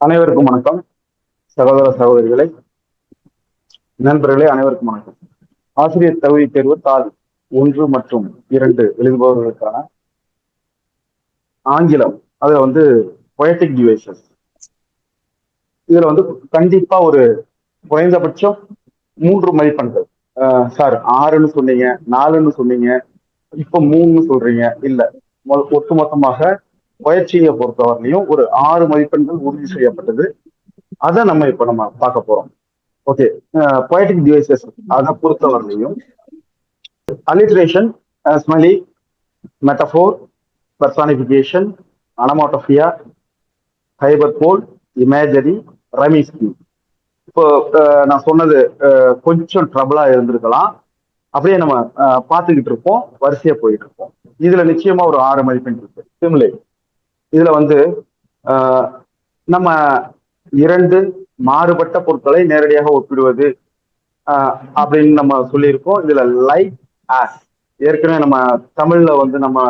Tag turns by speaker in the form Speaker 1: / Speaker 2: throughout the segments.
Speaker 1: அனைவருக்கும் வணக்கம். சகோதர சகோதரிகளை, நண்பர்களே, அனைவருக்கும் வணக்கம். ஆசிரியர் தகுதி தேர்வு தாள் 1 மற்றும் 2 எழுதுபவர்களுக்கான ஆங்கிலம், அதுல வந்து பொயட்டிக் டிவைசஸ், இதுல வந்து கண்டிப்பா ஒரு குறைந்தபட்சம் 3 மதிப்பெண்கள். சார் 6ன்னு சொன்னீங்க, 4ன்னு சொன்னீங்க, இப்ப 3ன்னு சொல்றீங்க. இல்ல, ஒட்டுமொத்தமாக பயிற்சியை பொறுத்தவரையிலையும் ஒரு 6 மதிப்பெண்கள் உறுதி செய்யப்பட்டது. அதை நம்ம பார்க்க போறோம். ஓகே. பொயட்டிக் டிவைசஸ் அதை பொறுத்தவரையிலையும் alliteration, simile, metaphor, personification, onomatopoeia, hyperbole, imagery, rhyme scheme. இப்போ நான் சொன்னது கொஞ்சம் ட்ரபிளா இருந்திருக்கலாம். அப்படியே நம்ம பார்த்துக்கிட்டு இருப்போம், வரிசையா போயிட்டு இருப்போம். இதுல நிச்சயமா ஒரு 6 மதிப்பெண் இருக்கு. சிம்லே இதுல வந்து நம்ம 2 மாறுபட்ட பொருட்களை நேரடியாக ஒப்பிடுவது அப்படின்னு நம்ம சொல்லியிருக்கோம். இதுல லைக் ஆஸ், ஏற்கனவே நம்ம தமிழ்ல வந்து நம்ம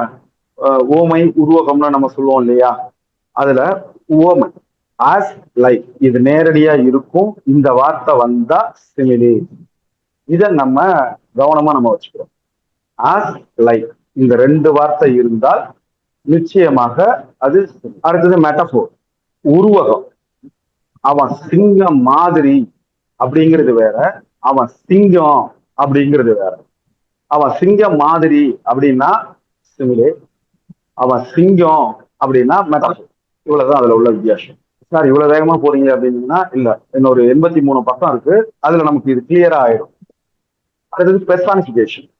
Speaker 1: ஓமை உருவகம்னு நம்ம சொல்லுவோம் இல்லையா, அதுல ஓமை ஆஸ் லைக் இது நேரடியா இருக்கும். இந்த வார்த்தை வந்தா சிமிலி, இத நம்ம கவனமா நம்ம வச்சுக்கிறோம். ஆஸ் லைக் இந்த 2 வார்த்தை இருந்தால் நிச்சயமாக அது. அடுத்தது மெட்டபோர், உருவகம். அவன் சிங்கம் மாதிரி அப்படிங்கிறது வேற, அவன் சிங்கம் அப்படிங்கிறது வேற. அவன் சிங்கம் மாதிரி அப்படின்னா சிமிலே, அவன் சிங்கம் அப்படின்னா மெட்டபோர். இவ்வளவுதான் அதுல உள்ள வித்தியாசம். சார் இவ்வளவு வேகமா போறீங்க அப்படின்னா இல்ல, இன்னொரு 83 பக்கம் இருக்கு, அதுல நமக்கு இது கிளியரா ஆயிடும். அடுத்தது பெர்சானிபிகேஷன்.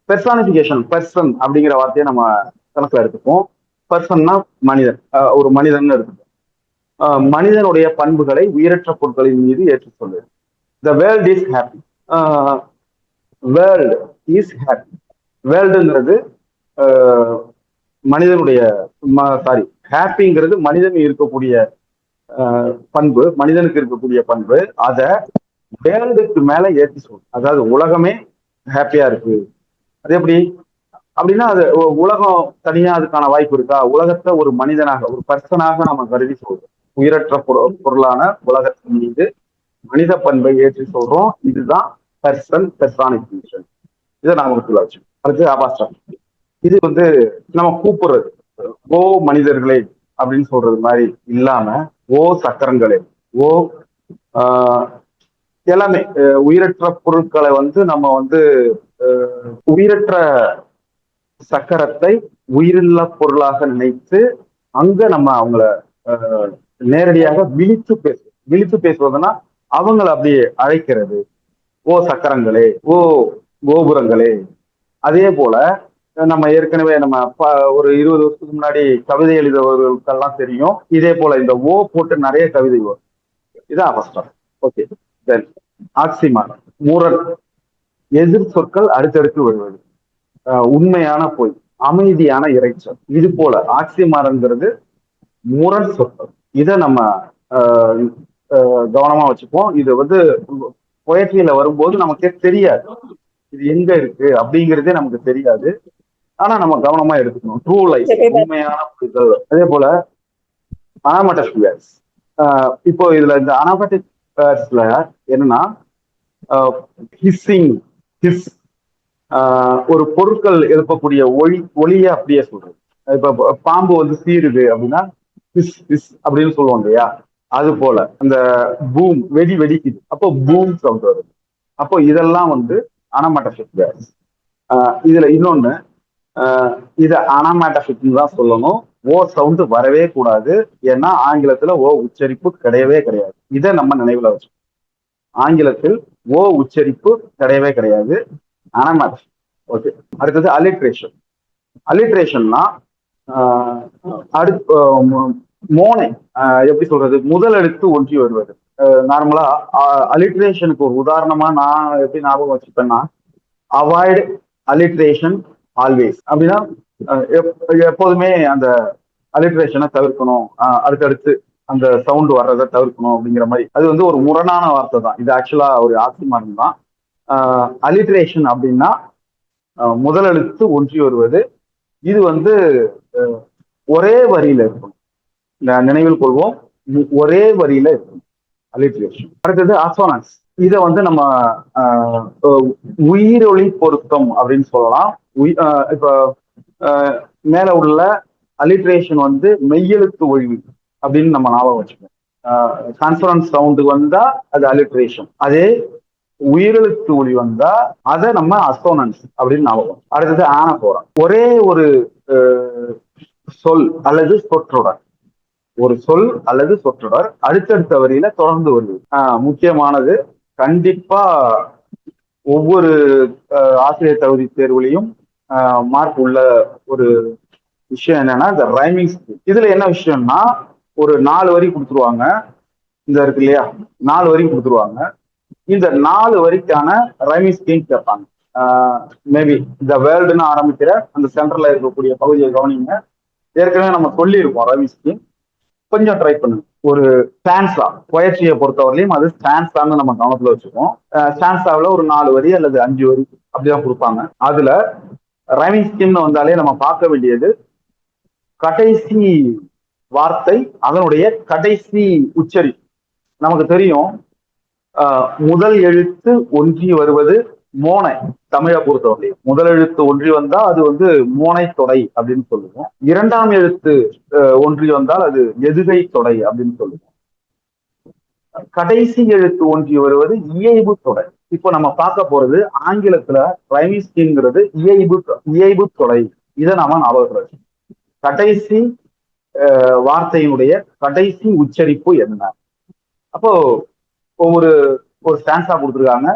Speaker 1: பெர்சானிபிகேஷன், பர்சன் அப்படிங்கிற வார்த்தையை நம்ம கணக்குல எடுத்துப்போம். பர்சன்னா மனிதன், ஒரு மனிதன் எடுத்துப்போம். மனிதனுடைய பண்புகளை உயிரற்ற பொருட்களின் மீது ஏற்று சொல்லுது. The world is happy. World is happy. வேர்ல்டுங்கிறது மனிதனுடைய சாரி, ஹாப்பிங்கிறது மனிதன் இருக்கக்கூடிய பண்பு, மனிதனுக்கு இருக்கக்கூடிய பண்பு. அதை வேர்ல்டுக்கு மேல ஏற்றி சொல்லும். அதாவது உலகமே ஹாப்பியா இருக்கு. அது எப்படி அப்படின்னா, அது உலகம் தனியா அதுக்கான வாய்ப்பு இருக்கா? உலகத்தை ஒரு மனிதனாக, ஒரு பர்சனாக நம்ம கருதி சொல்றோம். உயிரற்ற பொருளான உலகத்தின் மீது மனித பண்பை ஏற்றி சொல்றோம். இதுதான் பர்சன், பெர்சானிபிகேஷன். இதை நாம வச்சு. அடுத்து அபாஸ்ட்ரம். இது வந்து நம்ம கூப்பிடுறது, ஓ மனிதர்களே அப்படின்னு சொல்றது மாதிரி இல்லாம, ஓ சக்கரங்களே, ஓ எல்லாமே உயிரற்ற பொருட்களை வந்து நம்ம வந்து உயிரற்ற சக்கரத்தை உயிரில்லா பொருளாக நினைத்து அங்க நம்ம அவங்கள நேரடியாக விழித்து பேசுவதுன்னா அவங்கள அப்படியே அழைக்கிறது, ஓ சக்கரங்களே, ஓ கோபுரங்களே. அதே போல நம்ம ஏற்கனவே நம்ம ஒரு 20 வருஷத்துக்கு முன்னாடி கவிதை எழுதுபவர்களுக்கெல்லாம் தெரியும். இதே போல இந்த ஓ போட்டு நிறைய கவிதை வரும். இதான் அவஸ்தம். ஓகே. தென் ஆக்சிமான், முரண், எதிர் சொற்கள் அடுத்தடுத்து வருவது, உண்மையான பொய், அமைதியான இறைச்சல். இது போல ஆக்சிமாரங்கிறது முரண் சொற்கள். இதை நம்ம கவனமா வச்சுப்போம். இது வந்து பொயட்ரியில வரும்போது நமக்கே தெரியாது இது எங்க இருக்கு அப்படிங்கிறதே நமக்கு தெரியாது. ஆனா நம்ம கவனமா எடுத்துக்கணும். ட்ரூ லைஃப், உண்மையான புரிதல். அதே போல அனாமேட்டிக் வேர்ட்ஸ். இப்போ இதுல இந்த அனாமேட்டிக் வேர்ட்ஸ்ல என்னன்னா, ஹிஸ்ஸிங், ஹிஸ், ஒரு பொருட்கள் எழுப்பக்கூடிய ஒளியை அப்படியே சொல்றது. இப்ப பாம்பு வந்து சீருது அப்படின்னா ஹிஸ் ஹிஸ் அப்படின்னு சொல்லுவோம் இல்லையா, அது போல அந்த பூம், வெடிக்குது, அப்போ பூம் சவுண்ட் வருது. அப்போ இதெல்லாம் வந்து அனாமேட்டிக் வேர்ட்ஸ். இதுல இன்னொன்னு, இத அனாமேட்டிக்னு தான் சொல்லணும். ஓ சவுண்ட் வரவே கூடாது. ஏன்னா ஆங்கிலத்துல ஓ உச்சரிப்பு கிடையவே கிடையாது. இதை நம்ம நினைவுல வச்சோம். ஆங்கிலத்தில் ஓ உச்சரிப்பு கிடையவே கிடையாது. அனாமேட்டிக். ஓகே. அடுத்தது அலிட்ரேஷன். அலிட்ரேஷன்னா மோனை எப்படி சொல்றது, முதல் எழுத்து ஒன்றி வருவது. நார்மலா அலிட்ரேஷனுக்கு ஒரு உதாரணமா நான் எப்படி ஞாபகம் வச்சுப்பேன்னா, அவாய்ட் அலிட்ரேஷன் ஆல்வேஸ் அப்படின்னா, எப்போதுமே அந்த அலிட்ரேஷனை தவிர்க்கணும், அடுத்தடுத்து அந்த சவுண்ட் வர்றதை தவிர்க்கணும் அப்படிங்கிற மாதிரி. அது வந்து ஒரு முரணான வார்த்தை தான். இது ஆக்சுவலா ஒரு ஆக்சிமாரம் தான். அலிட்ரேஷன் அப்படின்னா முதல் எழுத்து ஒன்றி வருவது. இது வந்து ஒரே வரியில இருக்கும். நினைவில் கொள்வோம், ஒரே வரியில இருக்கும் அலிட்ரேஷன். அடுத்தது அசோனன்ஸ். இதை வந்து நம்ம உயிரொலி பொருத்தம் அப்படின்னு சொல்லலாம். இப்போ மேல உள்ள அலிட்ரேஷன் வந்து மெய்யெழுத்து ஒழிவு அப்படின்னு நம்ம ஞாபகம் வச்சுக்கோம். கான்சனன்ட் சவுண்டு வந்தா அது அலிட்ரேஷன், அதே உயிரெழுத்து ஒளி வந்தா அதை நம்ம அசோனன்ஸ் அப்படின்னு ஞாபகம். அடுத்தது ஆனபோரா. ஒரே ஒரு சொல் அல்லது சொற்றொடர், ஒரு சொல் அல்லது சொற்றொடர் அடுத்தடுத்த வரியில தொடர்ந்து வருது. முக்கியமானது. கண்டிப்பா ஒவ்வொரு ஆசிரியர் தகுதி தேர்வுலையும் மார்க் உள்ள ஒரு விஷயம் என்னன்னா இந்த ரைமிங் ஸ்கீம். இதுல என்ன விஷயம்னா, ஒரு 4 வரி கொடுத்துருவாங்க. இந்த இருக்கு இல்லையா, 4 வரி கொடுத்துருவாங்க. இந்த 4 வரிக்கான ரைமிங் ஸ்கீம் கேட்பாங்க. மேபி இந்த வேர்ல்டுன்னு ஆரம்பிக்கிற அந்த சென்டர்ல இருக்கக்கூடிய பகுதியை கவனிங்க. ஏற்கனவே நம்ம சொல்லியிருக்கோம் ரைமிங் ஸ்கீம், கொஞ்சம் ட்ரை பண்ணுங்க. ஒரு ஸ்டான்ஸா, பொயட்ரியை பொறுத்தவரையிலையும் அது ஸ்டான்ஸான்னு நம்ம கவனத்துல வச்சுக்கோம். ஸ்டான்ஸாவில் ஒரு 4 வரி அல்லது 5 வரி அப்படிதான் கொடுப்பாங்க. அதுல ரைமிங் ஸ்கீம்னு வந்தாலே நம்ம பார்க்க வேண்டியது கடைசி வார்த்தை, அதனுடைய கடைசி உச்சரி. நமக்கு தெரியும் முதல் எழுத்து ஒன்றி வருவது மோனை. தமிழை பொறுத்தவரை முதல் எழுத்து ஒன்றி வந்தா அது வந்து மோனை தொடை அப்படின்னு சொல்லுவோம். இரண்டாம் எழுத்து ஒன்றி வந்தால் அது எதுகை தொடை அப்படின்னு சொல்லுவோம். கடைசி எழுத்து ஒன்றி வருவது இயைபு தொடை. இப்போ நம்ம பார்க்க போறது ஆங்கிலத்துல ரைமிங் ஸ்கீம்ங்கிறது இயைபு தொடை. இதை நாம ஞாபகம். கடைசி வார்த்தையினுடைய கடைசி உச்சரிப்பு என்ன? அப்போ ஒரு ஸ்டான்ஸா கொடுத்துருக்காங்க.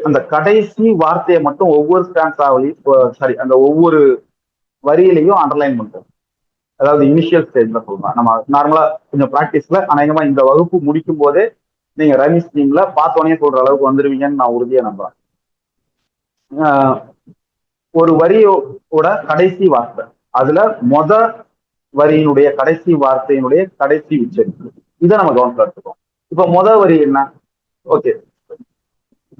Speaker 1: அந்த கடைசி வார்த்தையை மட்டும் ஒவ்வொரு ஸ்டான்ஸாவிலையும் அந்த ஒவ்வொரு வரியிலையும் அண்டர்லைன் பண்றோம். அதாவது இனிஷியல் ஸ்டேஜ்ல சொல்லலாம். நம்ம நார்மலா கொஞ்சம் ப்ராக்டிஸ்ல அநேகமா இந்த வகுப்பு முடிக்கும் போதே நீங்க ரைமிங் ஸ்கீம்ல பார்த்தோன்னே சொல்ற அளவுக்கு வந்துருவீங்கன்னு நான் உறுதியா நம்புறேன். ஒரு வரியோட கடைசி வார்த்தை, அதுல வரியினுடைய கடைசி வார்த்தையினுடைய கடைசி உச்சரிப்பு, இதை நம்ம கவனத்துல எடுத்துக்கோம். இப்ப வரி என்ன? Okay,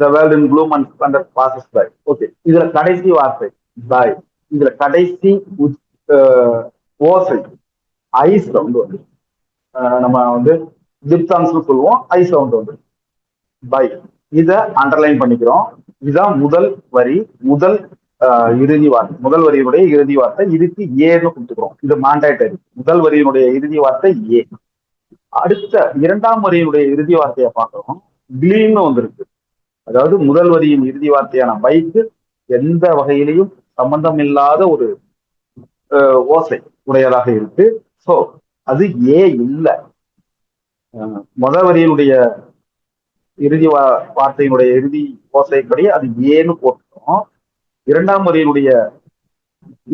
Speaker 1: the world in bloom and splendor passes by. Okay, இதுல கடைசி வார்த்தை பை. இதுல கடைசி ஓசை ஐ சவுண்ட் வந்து நம்ம வந்து டிப்சாங்ஸ் சொல்லுவோம். ஐ சவுண்ட் வந்து பை. இத அண்டர்லைன் பண்ணிக்கிறோம். இதுதான் முதல் வரி, முதல் இறுதி வார்த்தை. முதல் வரியினுடைய இறுதி வார்த்தை இதுக்கு ஏன்னு கொடுத்துக்கிறோம். இது மாண்டேட்டரி. முதல் வரியினுடைய இறுதி வார்த்தை ஏ. அடுத்த இரண்டாம் வரியினுடைய இறுதி வார்த்தையை பார்க்கிறோம், கிளீன்னு வந்திருக்கு. அதாவது முதல் வரியின் இறுதி வார்த்தையான பைக்கு எந்த வகையிலையும் சம்பந்தம் இல்லாத ஒரு ஓசை உடையதாக இருக்கு. சோ அது ஏ இல்லை. முதல் வரியினுடைய இறுதி வார்த்தையினுடைய இறுதி ஓசைப்படி அது ஏன்னு போட்டுட்டோம். இரண்டாம் வரியினுடைய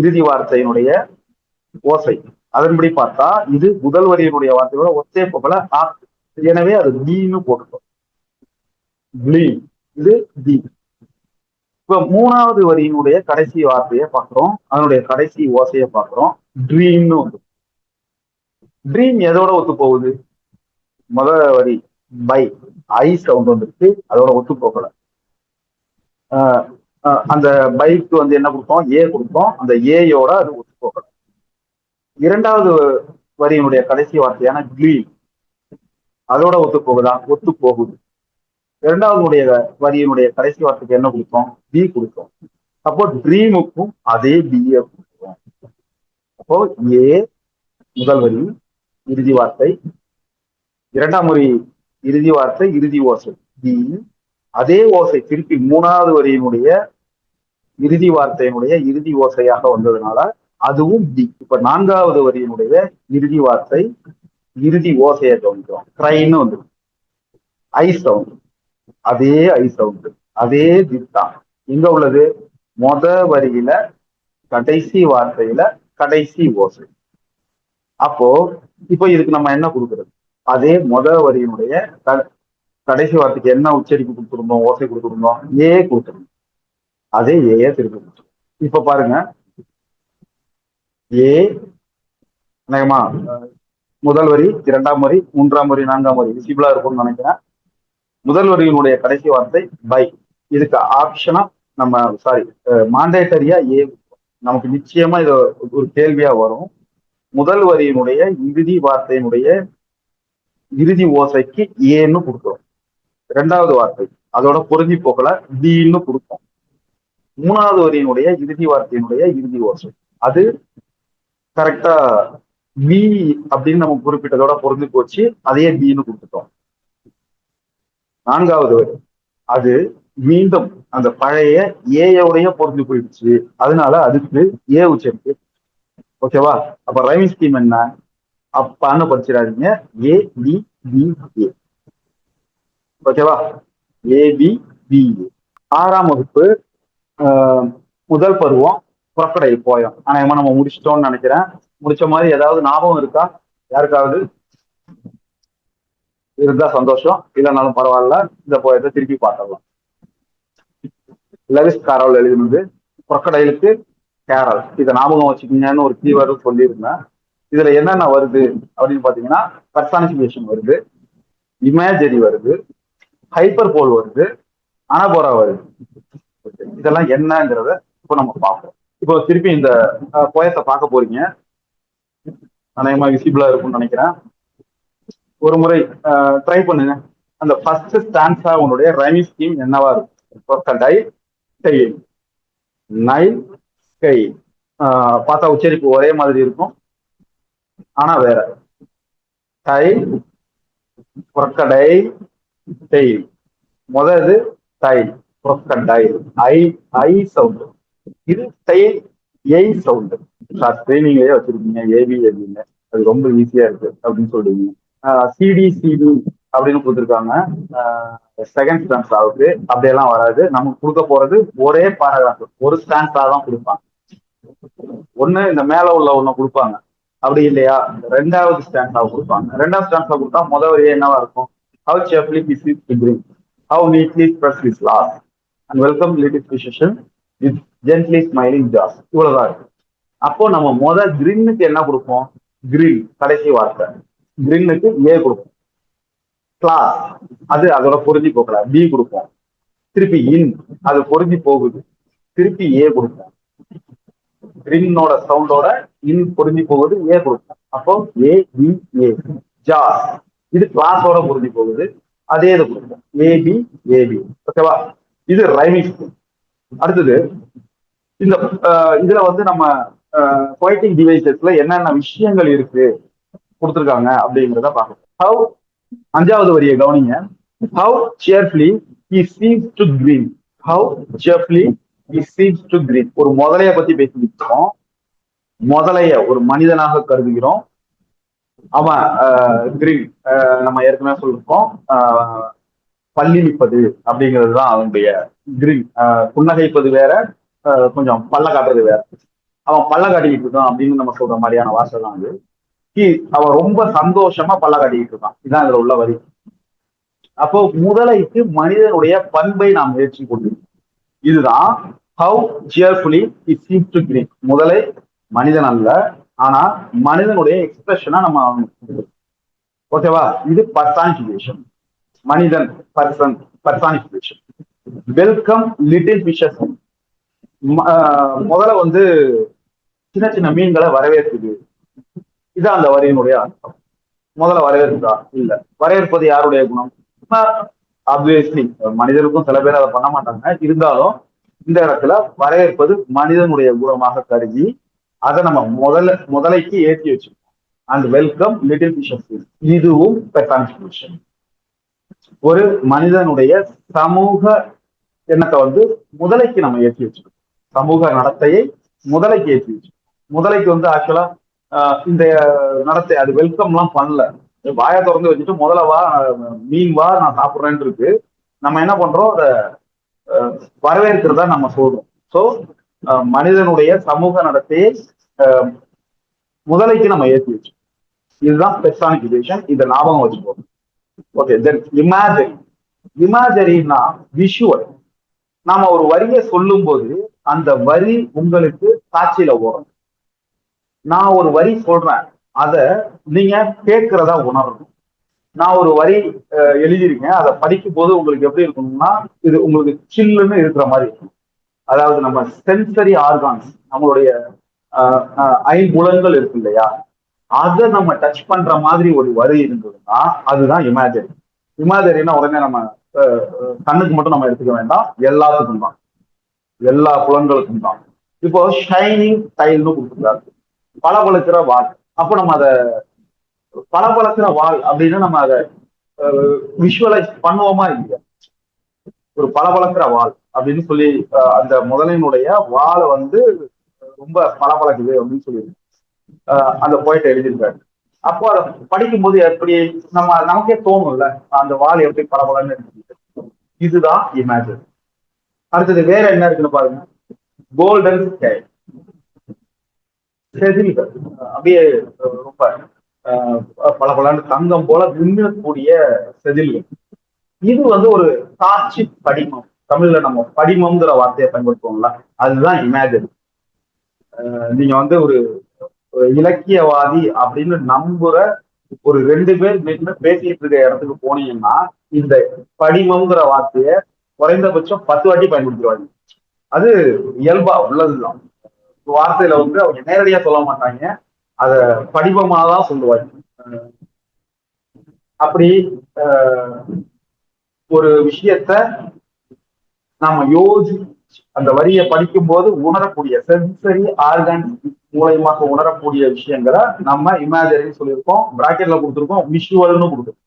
Speaker 1: இறுதி வார்த்தையினுடைய ஓசை அதன்படி பார்த்தா இது முதல் வரியினுடைய வார்த்தையோட ஒத்தே போகல. எனவே அது தீன்னு போட்டுட்டோம். இது தி. இப்ப மூணாவது வரியினுடைய கடைசி வார்த்தையை பார்க்கிறோம், அதனுடைய கடைசி ஓசையை பார்க்கிறோம், ட்ரீம்னு வந்து. ட்ரீம் எதோட ஒத்து போகுது? முதல் வரி பை ஐ சவுண்ட் வந்துருக்கு, அதோட ஒத்து போகல. அந்த பைக்கு வந்து என்ன கொடுத்தோம்? ஏ கொடுத்தோம். அந்த ஏயோட அது ஒத்து போகல. இரண்டாவது வரியினுடைய கடைசி வார்த்தையான கிளீம் அதோட ஒத்து போகுதா? ஒத்து போகுது. இரண்டாவது வரியினுடைய கடைசி வார்த்தைக்கு என்ன கொடுத்தோம்? பி கொடுத்தோம். அப்போ ட்ரீமுக்கும் அதே பிஏ கொடுத்தோம். அப்போ ஏ முதல் வரி இறுதி வார்த்தை, இரண்டாம் வரி இறுதி வார்த்தை இறுதி ஓசை பி, அதே ஓசை திருப்பி மூணாவது வரியினுடைய இறுதி வார்த்தையினுடைய இறுதி ஓசையாக வந்ததுனால அதுவும் டி. இப்ப நான்காவது வரியினுடைய இறுதி வார்த்தை இறுதி ஓசையை கவனிக்கிறோம், ட்ரைன்னு வந்து ஐ சவுண்ட். அதே ஐ சவுண்ட், அதே திட்டம் எங்க உள்ளது? வரியில கடைசி வார்த்தையில கடைசி ஓசை. அப்போ இப்போ இதுக்கு நம்ம என்ன கொடுக்கறது? அதே வரியினுடைய கடைசி வார்த்தைக்கு என்ன உச்சரிப்பு கொடுத்துருந்தோம்? ஓசை கொடுத்துருந்தோம், ஏ கொடுத்துருந்தோம். அதே ஏ திருப்பி கொடுத்துருவோம். இப்ப பாருங்க, ஏ அநேகமா முதல் வரி, இரண்டாம் வரி, மூன்றாம் வரி, நான்காம் வரி விசிபிளா இருக்கும்னு நினைக்கிறேன். முதல் வரியினுடைய கடைசி வார்த்தை பை. இதுக்கு ஆப்ஷனா நம்ம மாண்டேட்டரியா ஏ. நமக்கு நிச்சயமா இது ஒரு கேள்வியா வரும். முதல் வரியினுடைய இறுதி வார்த்தையினுடைய இறுதி ஓசைக்கு ஏன்னு கொடுக்குறோம். இரண்டாவது வார்த்தை அதோட பொருந்தி போக்கல தீன்னு கொடுப்போம். மூணாவது வரியினுடைய இறுதி வார்த்தையினுடைய இறுதி ஓசை அது கரெக்டா பி அப்படின்னு நம்ம குறிப்பிட்டதோட பொருந்தி போச்சு, அதையே பின்னு கொடுத்துட்டோம். நான்காவது வரி அது மீண்டும் அந்த பழைய ஏயோடைய பொருந்தி போயிடுச்சு, அதனால அதுக்கு ஏ உச்சரிப்பு. ஓகேவா? அப்ப ரைமிங் ஸ்கீம் என்ன? அப்பான்னு படிச்சிடாதீங்க, ஏ பி பி ஏ. ஓகேவா? ஏ பி பி ஏ. 6ஆம் வகுப்பு முதல் பருவம் புறக்கடை போயம் அநேகமா நம்ம முடிச்சிட்டோம்னு நினைக்கிறேன். முடிச்ச மாதிரி ஏதாவது ஞாபகம் இருக்கா யாருக்காவது? இருந்தா சந்தோஷம், இல்லைனாலும் பரவாயில்ல, இந்த போயத்தை திருப்பி பார்த்துடலாம். லெவிஸ் கேரல் எழுதினது புறக்கடைலுக்கு கேரல். இதை ஞாபகம் வச்சுக்கீங்கன்னு ஒரு கீவேர்டு சொல்லியிருந்தேன். இதுல என்னென்ன வருது அப்படின்னு பாத்தீங்கன்னா, பர்சானிபிகேஷன் வருது, இமேஜரி வருது, ஹைப்பர் போல் வருது, அனபோரா வருது. இதெல்லாம் என்னங்கிறத இப்போ நம்ம பார்ப்போம். இப்போ திருப்பி இந்த போயத்தை பார்க்க போறீங்க, அநேகமா விசிபிளா இருக்கும்னு நினைக்கிறேன். ஒரு முறை ட்ரை பண்ணுங்க. அந்த ஃபர்ஸ்ட் ஸ்டான்ஸா உன்னுடைய ரைமிங் ஸ்கீம் என்னவா இருக்கும்? டை டை நை கை. பார்த்தா உச்சரிப்பு ஒரே மாதிரி இருக்கும், ஆனா வேற. டை புறக்கடை டெய். முதது டை புறக்கடை ஐ ஐ சவுண்ட். இது டை ஏய் சவுண்ட். ட்ரைனிங்லயே வச்சிருக்கீங்க ஏபி ஏபின்னு, அது ரொம்ப ஈஸியா இருக்கு அப்படின்னு சொல்றீங்க. சிடி சிடி அப்படின்னு கொடுத்துருக்காங்க செகண்ட் ஸ்டான்ஸாவுக்கு. அப்படியெல்லாம் வராது. நமக்கு கொடுக்க போறது ஒரே பாராகிராஃப், ஒரு ஸ்டான்ஸா தான் கொடுப்பாங்க. ஒண்ணு இந்த மேல உள்ள ஒண்ணு கொடுப்பாங்க, அப்படி இல்லையா ரெண்டாவது ஸ்டான்ஸாவை கொடுப்பாங்க. ரெண்டாவது ஸ்டான்ஸா கொடுத்தா முதல் வரியே என்னவா இருக்கும்? How cheerfully he sees to bring, how neatly expressed his loss, and welcome little physician with gently smiling jaws. இவ்வளவுதான் இருக்கு. அப்போ நம்ம கிரின்னுக்கு என்ன கொடுப்போம்? கிரில் கடைசி வார்த்தை, கிரின்னுக்கு ஏ கொடுப்போம். கிளாஸ் அது அதோட பொருந்தி போகல பி கொடுப்போம். திருப்பி இன் அது பொருந்தி போகுது, திருப்பி ஏ கொடுப்போம். கிரின்னோட சவுண்டோட இன் பொருந்தி போகுது, ஏ கொடுப்போம். அப்போ ஏ பி ஏ. ஜாஸ் இது கிளாஸோட பொருந்தி போகுது, அதே இது கொடுப்போம், ஏபி ஏபி. ஓகேவா? இது ரைமிங். அடுத்தது இந்த இதுல வந்து நம்ம போய்டிங் டிவைசஸ்ல என்னென்ன விஷயங்கள் இருக்கு கொடுத்துருக்காங்க அப்படிங்கிறத பார்க்கணும். ஹவ் 5வது வரியை கவனிங்க. How cheerfully he seems to grin. How cheerfully he seems to grin. ஒரு முதலைய பத்தி பேசிக்கிட்டோம். முதலைய ஒரு மனிதனாக கருதுகிறோம். அவன் கிரின் நம்ம ஏற்கனவே சொல்லிருக்கோம், பல்லிழிப்பது அப்படிங்கிறது தான் அவனுடைய கிரின். புன்னகைப்பது வேற, கொஞ்சம் பல்ல காட்டுறது வேற. அவன் பல்ல காட்டிக்கிட்டு இருக்கான் அப்படின்னு நம்ம சொல்ற மாதிரியான வார்த்தை தான் அது. அவன் ரொம்ப சந்தோஷமா பல்ல காட்டிக்கிட்டு இருக்கான், இதுதான் இதுல உள்ள வரி. அப்போ முதலைக்கு மனிதனுடைய பண்பை நாம் முயற்சி கொண்டிருக்கோம். இதுதான் how cheerfully it seems to green. முதலை மனிதன் அல்ல, ஆனா மனிதனுடைய எக்ஸ்பிரஷனா நம்ம. ஓகேவா? இது பர்சானிபிகேஷன். மனிதன் person personification. Welcome little fishes. முதல்ல வந்து சின்ன சின்ன மீன்களை வரவேற்குது, இதான் அந்த வரியினுடைய அர்த்தம். முதல்ல வரவேற்பா? இல்ல. வரவேற்பது யாருடைய குணம்? ஆப்வியஸ்லி மனிதருக்கும் சில பேர் அதை பண்ண மாட்டாங்க. இருந்தாலும் இந்த இடத்துல வரவேற்பது மனிதனுடைய குணமாக கருதி அதை நம்ம முதலைக்கு ஏற்றி வச்சிருக்கோம். And welcome little fishes. இதுவும் பெர்சானிபிகேஷன். ஒரு மனிதனுடைய சமூக எண்ணத்தை வந்து முதலைக்கு நம்ம ஏற்றி வச்சிருக்கோம். சமூக நடத்தையை முதலைக்கு ஏற்றி வச்சிருக்கோம். முதலைக்கு வந்து ஆக்சுவலா இந்த நடத்தை அது வெல்கம் எல்லாம் பண்ணல, வாயை திறந்து வச்சுட்டு முதல்ல வா மீன் வா நான் சாப்பிட்றேன்னு இருக்கு. நம்ம என்ன பண்றோம்? அதை வரவேற்கிறதா நம்ம சொல்றோம். ஸோ மனிதனுடைய சமூக நடத்தையை முதலைக்கு நம்ம ஏற்றி வச்சோம். இதுதான் பெர்சானிபிகேஷன். இதை ஞாபகம் வச்சுக்கோங்க. ஓகே. தென் இமேஜரி. இமேஜரின்னா விஷுவல். நாம ஒரு வரியை சொல்லும் போது அந்த வரி உங்களுக்கு காட்சியில ஓடும். நான் ஒரு வரி சொல்றேன், அத நீங்க கேட்கிறதா உணரணும். நான் ஒரு வரி எழுதியிருக்கேன், அதை படிக்கும் போது உங்களுக்கு எப்படி இருக்கணும்னா இது உங்களுக்கு சில்லுன்னு இருக்கிற மாதிரி இருக்கும். அதாவது நம்ம சென்சரி ஆர்கான்ஸ், நம்மளுடைய ஐம்புலன்கள் இருக்கு இல்லையா, அதை நம்ம டச் பண்ற மாதிரி ஒரு வரி இருந்ததுன்னா அதுதான் இமேஜரி. இமேஜரினா உடனே நம்ம கண்ணுக்கு மட்டும் நம்ம எடுத்துக்க வேண்டாம், எல்லாத்துக்கும் தான், எல்லா புலன்களுக்கும் தான். இப்போ ஷைனிங் டைல்னு கொடுத்துருக்காரு, பளபளக்கிற வால். அப்போ நம்ம அதை பளபளக்கிற வால் அப்படின்னு நம்ம அதை விஷுவலைஸ் பண்ணுவோமா இல்லையா? ஒரு பளபளக்கிற வால் அப்படின்னு சொல்லி அந்த முதலினுடைய வாழை வந்து ரொம்ப பளபளக்குது அப்படின்னு சொல்லி அந்த போயிட்ட எழுதியிருக்காரு. அப்போ அதை படிக்கும்போது எப்படி நமக்கே தோணும்ல, அந்த வால் எப்படி பளபளன்னு இருக்கு. இதுதான் இமேஜின். அடுத்தது வேற என்ன இருக்குன்னு பாருங்க. கோல்டன் ஸ்கை, செதில்கள் அப்படியே ரொம்ப பளபளன்னு தங்கம் போல மின்னக்கூடிய செதில்கள். இது வந்து ஒரு காட்சி படிமம். தமிழ்ல நம்ம படிமம்ங்கிற வார்த்தையை பயன்படுத்துவோம்ல, அதுதான் இமேஜின். நீங்க வந்து ஒரு இலக்கியவாதி அப்படின்னு நம்புற ஒரு 2 பேர் நின்று பேசிட்டு இருக்க இடத்துக்கு போனீங்கன்னா இந்த படிமம்ங்கிற வார்த்தையை குறைந்தபட்சம் 10 வாட்டி பயன்படுத்திடுவாங்க. அது இயல்பா உள்ளதுதான். வார்த்தையில வந்து அவங்க நேரடியா சொல்ல மாட்டாங்க, அத படிமமா தான் சொல்லுவாங்க. அப்படி ஒரு விஷயத்த நாம அந்த வரியை படிக்கும் போது உணரக்கூடிய சென்சரி ஆர்கன் மூலயமாக உணரக்கூடிய விஷயங்களை நம்ம இமேஜரின்னு சொல்லியிருக்கோம். பிராக்கெட்ல கொடுத்துருக்கோம், விஷுவல்னு கொடுத்துருக்கோம்.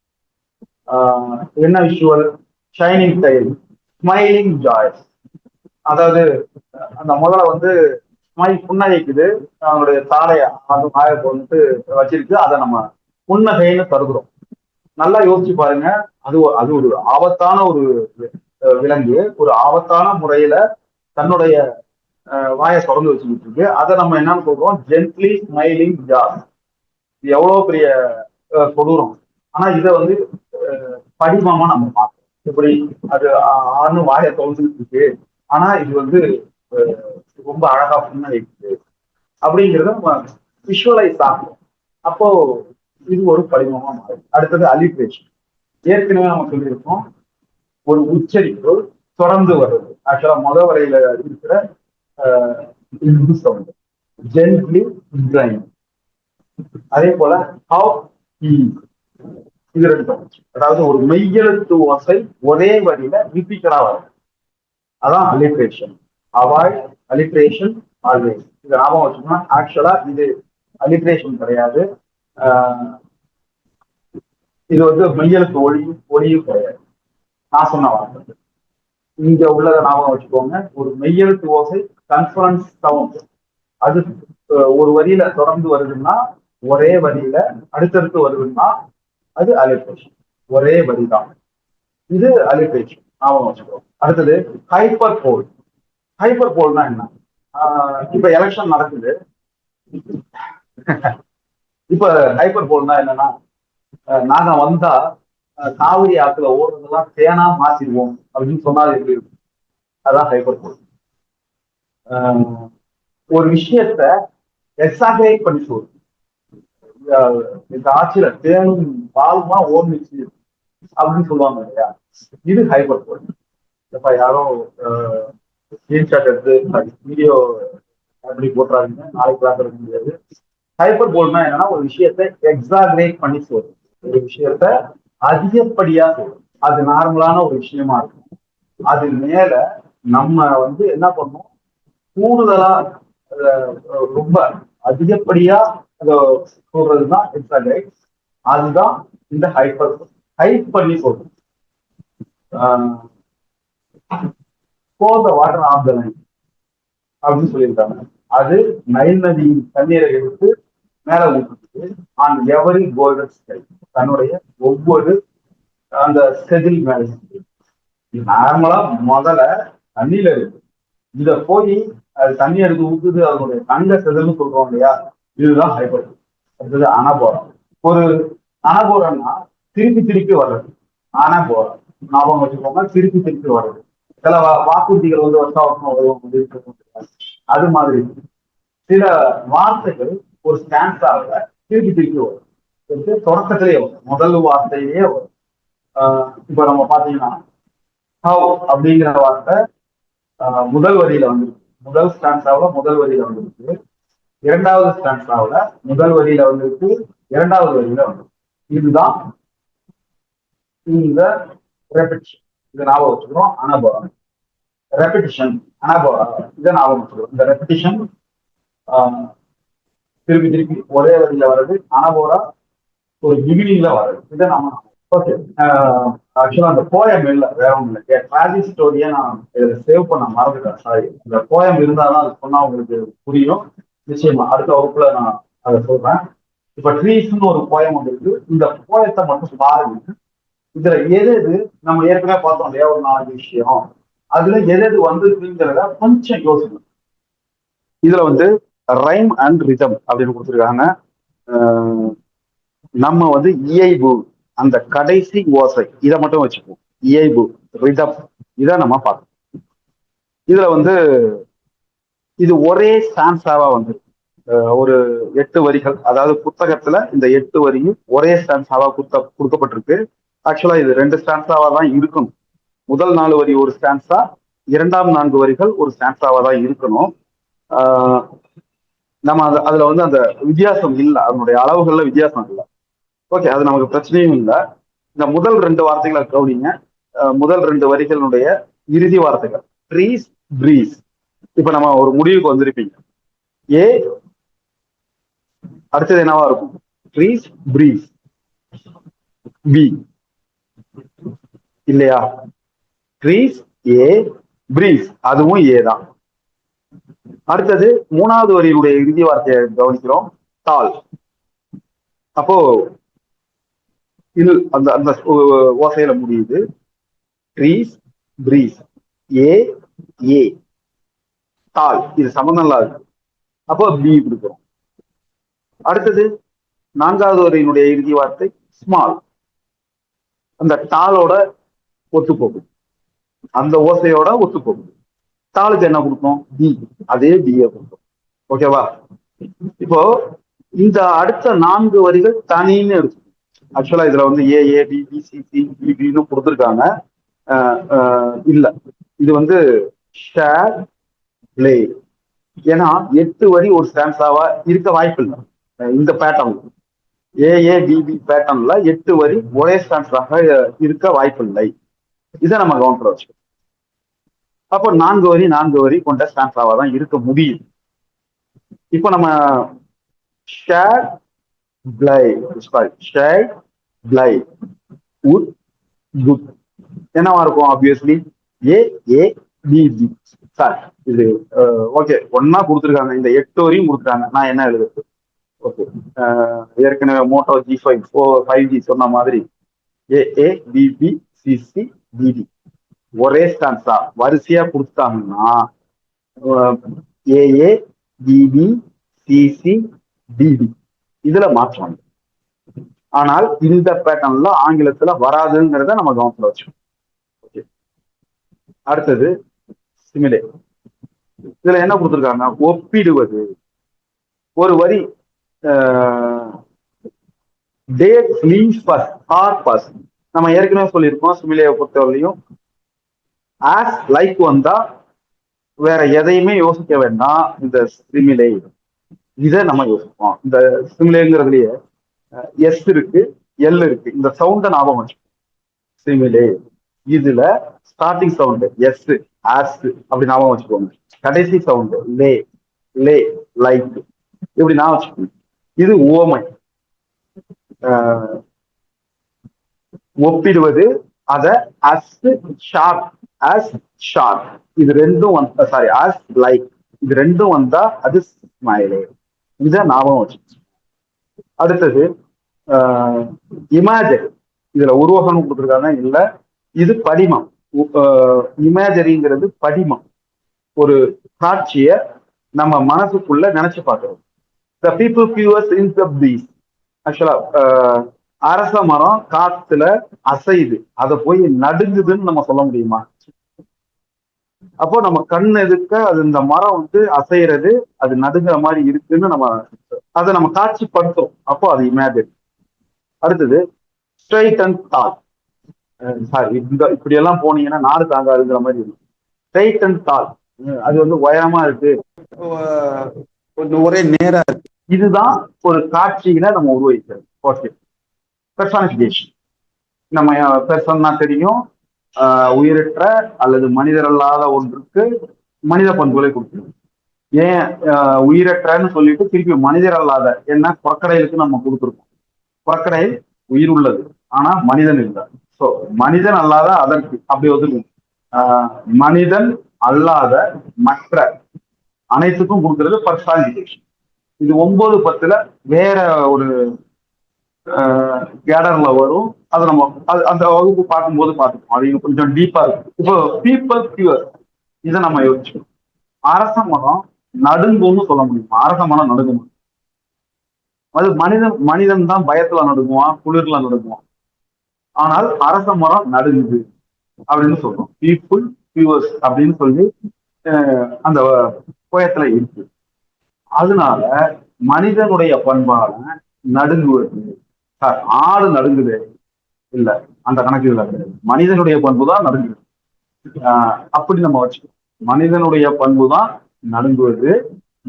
Speaker 1: என்ன visual? Shining tile, smiling joy. அதாவது அந்த முதல்ல வந்து புன்னகைக்குது, அவனுடைய தாடைய அந்த மாயத்தை வந்துட்டு வச்சிருக்கு, அதை நம்ம புன்னகைன்னு கருதுறோம். நல்லா யோசிச்சு பாருங்க, அது அது ஒரு ஆபத்தான ஒரு விலங்கு, ஒரு ஆபத்தான முறையில தன்னுடைய வாயை தொடர்ந்து வச்சுக்கிட்டு இருக்கு. அதை நம்ம என்னன்னு சொல்றோம்? ஜென்ட்லி ஸ்மைலிங் ஜாஸ். இது எவ்வளவு பெரிய கொடூரம். ஆனா இதை வந்து படிமமா நம்ம பார்க்கணும். இப்படி அது ஆணும் வாயை தொடர்ந்துட்டு இருக்கு, ஆனா இது வந்து ரொம்ப அழகா புன்னகைக்குது அப்படிங்கிறத நம்ம விஷுவலைஸ் ஆகும். அப்போ இது ஒரு படிமமா மாறும். அடுத்தது அலிட்ரேஷன். ஏற்கனவே நம்ம சொல்லியிருக்கோம், ஒரு உச்சரிப்பு தொடர்ந்து வருது. ஆக்சுவலா வரையில இருக்கிற சவுண்ட் ஜென்ட்லி ட்ரைன். அதே போல ஹவ் இது ரெண்டும், அதாவது ஒரு மெய்யெழுத்து ஓசை ஒரே வரியில ரிப்பீட்டடா வரும், அதான் அலிட்ரேஷன். Avoid alliteration always. இது ஞாபகம் வச்சுக்கோங்க. ஆக்சுவலா இது அலிட்ரேஷன் கிடையாது, இது வந்து மெய்யெழுத்து ஒளியும் கிடையாது. நான் சொன்ன வார்த்தை இங்க உள்ளதை ஞாபகம் வச்சுக்கோங்க. ஒரு மெய்யெழுத்து ஓசை கன்ஃபரன்ஸ் சவுண்ட், அது ஒரு வரியில தொடர்ந்து வருதுன்னா, ஒரே வரியில அடுத்தடுத்து வருதுன்னா அது அலிட்ரேஷன். ஒரே வரிதான், இது அலிட்ரேஷன். ஞாபகம் வச்சுக்கோங்க. அடுத்தது ஹைப்பர் போல். ஹைப்பர் போல்னா என்ன? இப்ப எலெக்ஷன் நடக்குது. இப்ப ஹைப்பர் போல்னா என்னன்னா, நாங்க வந்தா காவிரி ஆத்துல ஓடுறதெல்லாம் தேனா மாத்திடுவோம் அப்படின்னு சொன்னாலும் எப்படி இருக்கும்? அதான் ஹைப்பர் போல். ஒரு விஷயத்த எக்ஸாகரேட் பண்ணி சொல்லுவோம். இந்த ஆட்சியில தேனும் பாலுமா ஓடுச்சு அப்படின்னு சொல்லுவாங்க இல்லையா? இது ஹைப்பர் போல். இப்ப யாரோ ஸ்கிரீன்ஷாட் எடுத்து வீடியோ அப்படி போட்டுறாங்க, நாளைக்கு கிளாஸ் எடுக்க முடியாது. ஹைப்பர் போல்னா என்னன்னா, ஒரு விஷயத்த எக்ஸாகரேட் பண்ணி சொல்றது, ஒரு விஷயத்த அதிகப்படியா சொல்றது. அது நார்மலான ஒரு விஷயமா இருக்கும், அது மேல நம்ம வந்து என்ன பண்ணோம், கூடுதலா ரொம்ப அதிகப்படியா சொல்றதுதான் எக்ஸாகரேட். அதுதான் இந்த ஹைப்பர். ஹைப் பண்ணி சொல்றது. வாட்டர் ஆஃப் த லைன் அப்படின்னு சொல்லியிருக்காங்க. அது நைல் நதியின் தண்ணீரை எடுத்து மேல ஊற்றுறது. ஆன் எவரி கோல்டன் ஸ்கை, தன்னுடைய ஒவ்வொரு அந்த செதில் மேல. நார்மலா முதல்ல தண்ணியில இருக்கு, இத போய் அது தண்ணி எடுத்து ஊத்துது, அதனுடைய தங்க செதில்னு சொல்றோம் இல்லையா? இதுதான் ஹைப்பர். அடுத்தது அனபோரம். ஒரு அனபோரம்னா திருப்பி திருப்பி வர்றது, அனபோரம். ஞாபகம் வச்சுக்கோங்க, திருப்பி திருப்பி வர்றது. சில வாக்குறுதிகள் வந்து வருஷம் வருஷம் வரும், அது மாதிரி சில வார்த்தைகள் ஒரு ஸ்டான்ஸாக திருப்பி திருப்பி வரும். தொடக்கத்திலேயே வரும், முதல் வார்த்தையிலேயே வரும். இப்ப நம்ம பாத்தீங்கன்னா ஹவ் அப்படிங்கிற வார்த்தை முதல் வரியில வந்துருக்கு, முதல் ஸ்டான்ஸாவில் முதல் வரியில வந்துருக்கு. இரண்டாவது ஸ்டான்ஸாவில் முதல் வரியில வந்துருக்கு, இரண்டாவது வரியில வந்து இதுதான் இந்த ரெபிட்டிஷன். இதை ஞாபகம் வச்சுக்கிறோம். அனபோரா ரெபிட்டிஷன், அனபோரா இதை ஞாபகம் வச்சுக்கிறோம். இந்த ரெபிட்டிஷன் திருப்பி திருப்பி ஒரே வரியில வர்றது, அனபோரா ஒரு பிகினிங்ல வர்றது. இதை நாம ஓகே. ஆக்சுவலா அந்த போயம் இல்லை, வேற ஒன்றும் இல்லை. டிராஜிக் ஸ்டோரியை நான் இதில் சேவ் பண்ண மறந்துட்டேன், சாரி. இந்த போயம் இருந்தாலும் அது சொன்னா உங்களுக்கு புரியும். நிச்சயமா அடுத்த வகுப்புல நான் அதை சொல்றேன். இப்ப ட்ரீஸ்னு ஒரு போயம் வந்துருக்கு. இந்த போயத்தை மட்டும் பாருங்க. இதுல எது எது நம்ம ஏற்கனவே பார்த்தோம் இல்லையா, ஒரு 4 விஷயம். அதுல எது எது வந்துருக்குங்கிறத கொஞ்சம் யோசிக்கணும். இதுல வந்து ரைம் அண்ட் ரிதம் அப்படின்னு கொடுத்துருக்காங்க. நம்ம வந்து இயைபு, அந்த கடைசி ஓசை, இதை மட்டும் வச்சுப்போம். இயைபு, ரிதம், இதை நம்ம பார்க்கணும். இதுல வந்து இது ஒரே ஸ்டான்ஸாவா வந்து ஒரு 8 வரிகள், அதாவது புத்தகத்துல இந்த 8 வரியும் ஒரே ஸ்டான்ஸாவா கொடுக்கப்பட்டிருக்கு. ஆக்சுவலா இது 2 ஸ்டான்ஸாவா தான் இருக்கணும். முதல் 4 வரி ஒரு ஸ்டான்ஸா, இரண்டாம் 4 வரிகள் ஒரு ஸ்டான்ஸாவா தான் இருக்கணும். நம்ம அதுல வந்து அந்த வித்தியாசம் இல்லை, அதனுடைய அளவுகள்ல வித்தியாசம் இல்லை. ஓகே, அது நமக்கு பிரச்சனையும் இல்லை. இந்த முதல் 2 வார்த்தைகளை கவனிங்க. முதல் 2 வரிகளுடைய இறுதி வார்த்தைகள் ட்ரீஸ், பிரீஸ். இப்ப நம்ம ஒரு முடிவுக்கு வந்திருப்பீங்க. ஏ அடுத்தது என்னவா இருக்கும்? Trees, breeze. பி இல்லையா? ட்ரீஸ் ஏ, பிரீஸ் அதுவும் ஏ தான். அடுத்தது 3வது வரியினுடைய இறுதி வார்த்தையை கவனிக்கிறோம், டால். அப்போ இது அந்த அந்த ஓசையில முடியுது. ட்ரீஸ், பிரீஸ், ஏ ஏ, டால். இது சம்பந்தம் இல்லாது. அப்போ பி கொடுக்கிறோம். அடுத்தது 4வது வரியினுடைய இறுதி வார்த்தை ஸ்மால். அந்த டாலோட ஒத்து போகுது, அந்த ஓசையோட ஒத்து போகுது. டாலுக்கு என்ன கொடுக்கும்? பி. அதே பிஏ கொடுக்கும். ஓகேவா? இப்போ இந்த அடுத்த 4 வரிகள் தனின்னு இருக்கு. ஆக்சுவலா இதுல வந்து A A B B C C B பின்னு கொடுத்துருக்காங்க. இல்ல, இது வந்து ஷேர் பிளே. ஏன்னா 8 வரி ஒரு ஸ்டான்ஸாவா இருக்க வாய்ப்பு இல்லை. இந்த பேட்டர்ன் ஏஏபிபி பேட்டர்ன்ல 8 வரி ஒரே ஸ்டான்ஸாக இருக்க வாய்ப்பு இல்லை. இதை நம்ம கவுண்டர் வச்சுக்கோம். அப்போ 4 வரி கொண்ட ஸ்டான்ஸாவா தான் இருக்க முடியும். இப்போ நம்ம ஷேர் பிளை, ஷேர் பிளை, உட், குட் என்னவா இருக்கும்? Obviously A A B B. Sir இது ஓகே, ஒன்னா கொடுத்துருக்காங்க. இந்த 8 வரையும் கொடுத்துருக்காங்க. நான் என்ன எழுதுறது? ஓகே, ஏற்கனவே மோட்டோ G5 5G சொன்ன மாதிரி ஏ ஏ பிபி சிசி பிடி ஒரே ஸ்டான்ஸா வரிசையா கொடுத்தாங்கன்னா ஏஏ பிபி சிசி டிடி இதுல மாற்றம். ஆனால் இந்த பேட்டர்ன்ல ஆங்கிலத்துல வராதுங்கிறத நம்ம கவனத்துல வச்சோம். ஓகே, அடுத்தது சிமிலே. இதுல என்ன கொடுத்துருக்காங்க? ஒப்பிடுவது. ஒரு வரி that leaves bus are bus. நம்ம ஏற்கனவே சொல்லியிருக்கோம் சிமிலேயை பொறுத்தவரையிலையும் ஆஸ் லைக் வந்தா வேற எதையுமே யோசிக்க வேண்டாம். இந்த சிமிலே இதை நம்ம யோசிப்போம். இந்த சிமிலேங்கிறதுலயே எஸ் இருக்கு, எல் இருக்கு. இந்த சவுண்ட ஞாபகம் வச்சுக்கோம். சிமிலே இதுல ஸ்டார்டிங் சவுண்ட் எஸ், ஆஸ் அப்படி ஞாபகம் வச்சுக்கோங்க. கடைசி சவுண்ட் லே, லே, லைக் இப்படி ஞாபகம் வச்சுக்கோங்க. இது ஓமை. ஒப்பிடுவது, அத அஸ் ஷார்ப், அஸ் ஷார்ப் இது ரெண்டும் சாரி அஸ் லைக் இது ரெண்டும் வந்தா அது ஸ்மைலே. இத ஞாபகம் வச்சு. அடுத்தது இமேஜரி. இதுல உருவகம் கொடுத்துருக்காங்க இல்ல, இது படிமம். இமேஜரிங்கிறது படிமம். ஒரு காட்சிய நம்ம மனசுக்குள்ள நினைச்சு பார்க்கிறோம். The people viewers in the breeze. ஆக்சுவலா அரச மரம் காத்துல அசையுது, அதை போய் நடுங்குதுன்னு நம்ம சொல்ல முடியுமா? அப்போ நம்ம கண் எதுக்க அது இந்த மரம் வந்து அசைறது, அது நடுங்குற மாதிரி இருக்குன்னு நம்ம அதை நம்ம காட்சிப்படுத்தும். அப்போ அது இமேஜின். அடுத்தது ஸ்ட்ரைட் அண்ட் டால். சாரி, இப்படி எல்லாம் போனீங்கன்னா நாடு தாங்காதுங்கிற மாதிரி இருக்கும். ஸ்ட்ரைட் அண்ட் டால் அது வந்து உயரமா இருக்கு, ஒரே நேரா இருக்கு. இதுதான் ஒரு காட்சியில நம்ம உருவகிக்கிறது. Okay, personification. நம்ம பெர்சன்னா தெரியும், உயிரற்ற அல்லது மனிதர் அல்லாத ஒன்றுக்கு மனித பண்புகளை கொடுக்கணும். ஏன் உயிரற்றன்னு சொல்லிட்டு திருப்பி மனிதர் அல்லாத, என்ன புறக்கடைகளுக்கு நம்ம கொடுத்துருக்கோம். புறக்கடை உயிர் உள்ளது, ஆனா மனிதன் இல்லை. ஸோ மனிதன் அல்லாத அதற்கு அப்படி ஒதுக்கும். மனிதன் அல்லாத மற்ற அனைத்துக்கும் கொடுக்கறது பர்சானிபிகேஷன். இது 9:10 வேற ஒரு கேடர்ல வரும். அதை நம்ம அந்த வகுப்பு பார்க்கும்போது பார்த்துக்கோம். அது கொஞ்சம் டீப்பா இருக்கும். இப்போ பீப்பிள் பியூர், இதை நம்ம யோசிச்சோம். அரச மரம் நடுங்கும்னு சொல்ல முடியுமா? அரச மரம் நடுங்குமா? அது மனிதன் தான் பயத்துல நடுங்குவான், குளிர்ல நடுங்குவான். ஆனால் அரச மரம் நடுங்குது அப்படின்னு சொல்றோம். பீப்புள் பியூர்ஸ் அப்படின்னு சொல்லி அந்த போயத்துல இருக்கு. அதனால மனிதனுடைய பண்பான நடுங்குவது. சார், ஆடு நடுங்குது இல்ல, அந்த கணக்கு இல்ல. மனிதனுடைய பண்பு தான் நடுங்குது. அப்படி நம்ம வச்சுக்கோம். மனிதனுடைய பண்பு தான் நடுங்குவது.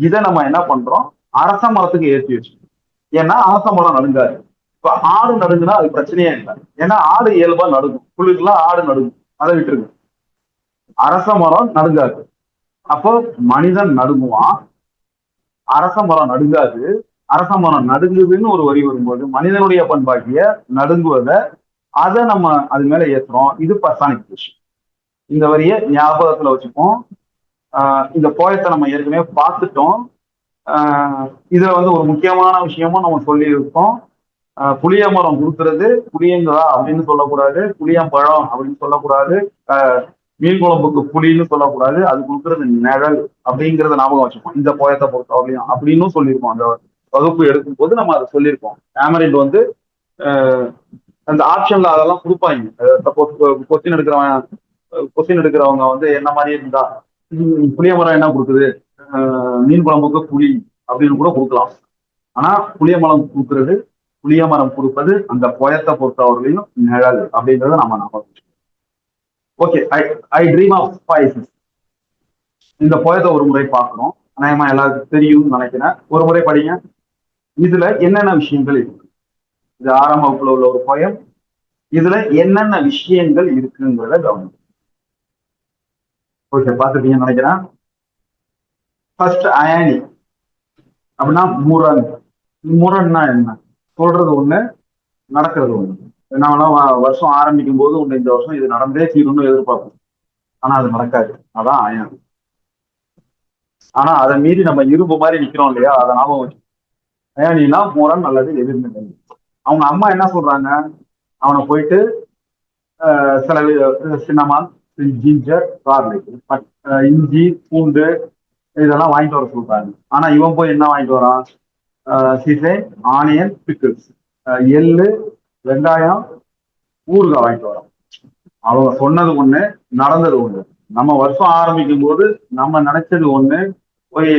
Speaker 1: இதை நம்ம என்ன பண்றோம், அரச மரத்துக்கு ஏற்றி வச்சுக்கோம். ஏன்னா அரச மரம் நடுங்காது. இப்ப ஆடு நடுங்குனா அது பிரச்சனையே இல்லை. ஏன்னா ஆடு இயல்பா நடுங்கும், குளிர்லாம் ஆடு நடுங்கும், அதை விட்டுருக்கு. அரச மரம் நடுங்காது. அப்போ மனிதன் நடுங்குவான், அரச மரம் நடுங்காது. அரச மரம் நடுங்குதுன்னு ஒரு வரி வரும்போது மனிதனுடைய பண்பாகிய நடுங்குவதை அதை நம்ம அது மேல ஏற்றுறோம். இது பர்சானிபிகேஷன். இந்த வரியை ஞாபகத்துல வச்சுப்போம். இந்த போயத்தை நம்ம ஏற்கனவே பார்த்துட்டோம். இதுல ஒரு முக்கியமான விஷயமும் நம்ம சொல்லியிருக்கோம். புளிய மரம் கொடுக்கறது புளியங்களா அப்படின்னு சொல்லக்கூடாது, புளியம்பழம் அப்படின்னு சொல்லக்கூடாது, மீன் குழம்புக்கு புளின்னு சொல்லக்கூடாது, அது கொடுக்கறது நிழல் அப்படிங்கிறத ஞாபகம் வச்சுப்போம். இந்த போயத்தை பொறுத்தவரையும் அப்படின்னு சொல்லியிருக்கோம். அந்த வகுப்பு எடுக்கும் போது நம்ம அதை சொல்லியிருக்கோம். கேமரின் அந்த ஆப்ஷன்ல அதெல்லாம் கொடுப்பாங்க. சப்போஸ் கொஸ்டின் எடுக்கிறவங்க என்ன மாதிரி இருந்தா புளிய மரம் என்ன கொடுக்குது, மீன் குழம்புக்கு புளி அப்படின்னு கூட கொடுக்கலாம். ஆனா புளிய மரம் கொடுக்கறது, புளிய மரம் கொடுப்பது அந்த போயத்தை பொறுத்தவர்களையும் நிழல் அப்படின்றத நம்ம ஞாபகம். Okay, I dream of spices. இந்த போயத்தை ஒரு முறை பார்க்கணும். அநேகமா எல்லாருக்கும் தெரியும்னு நினைக்கிறேன். ஒரு முறை படிங்க. இதுல என்னென்ன விஷயங்கள் இருக்கு? இது 6ஆம் வகுப்புல உள்ள ஒரு போயம். இதுல என்னென்ன விஷயங்கள் இருக்குங்கிறத கவனிங்க. ஓகே, பார்த்துட்டீங்கன்னு நினைக்கிறேன். ஃபர்ஸ்ட் அயனி அப்படின்னா முரண். முரண்னா என்ன? சொல்றது ஒண்ணு, நடக்கிறது ஒண்ணு. என்ன வருஷம் ஆரம்பிக்கும் போது ஒண்ணு, இந்த வருஷம் இது நடந்தே தீரும்னு எதிர்பார்ப்போம். ஆனா அது நடக்காது. அதான் அயன். ஆனா அதை மீறி நம்ம இரும்பு மாதிரி நிக்கிறோம் இல்லையா, அதை ஞாபகம் வச்சு. அயனினா முரண் அல்லது எதிர்நிலை. அவங்க அம்மா என்ன சொல்றாங்க, அவனை போயிட்டு சில சின்னமான், ஜிஞ்சர், கார்லிக், இஞ்சி, பூண்டு இதெல்லாம் வாங்கிட்டு வர சொல்றாங்க. ஆனா இவன் போய் என்ன வாங்கிட்டு வரான்? சீசை, ஆனியன், பிக்கிள்ஸ், எள்ளு, வெங்காயம், ஊறுகாய் வாங்கிட்டு வரோம். அவங்க சொன்னது ஒண்ணு, நடந்தது ஒண்ணு. நம்ம வருஷம் ஆரம்பிக்கும் போது நம்ம நினைச்சது ஒண்ணு. போய்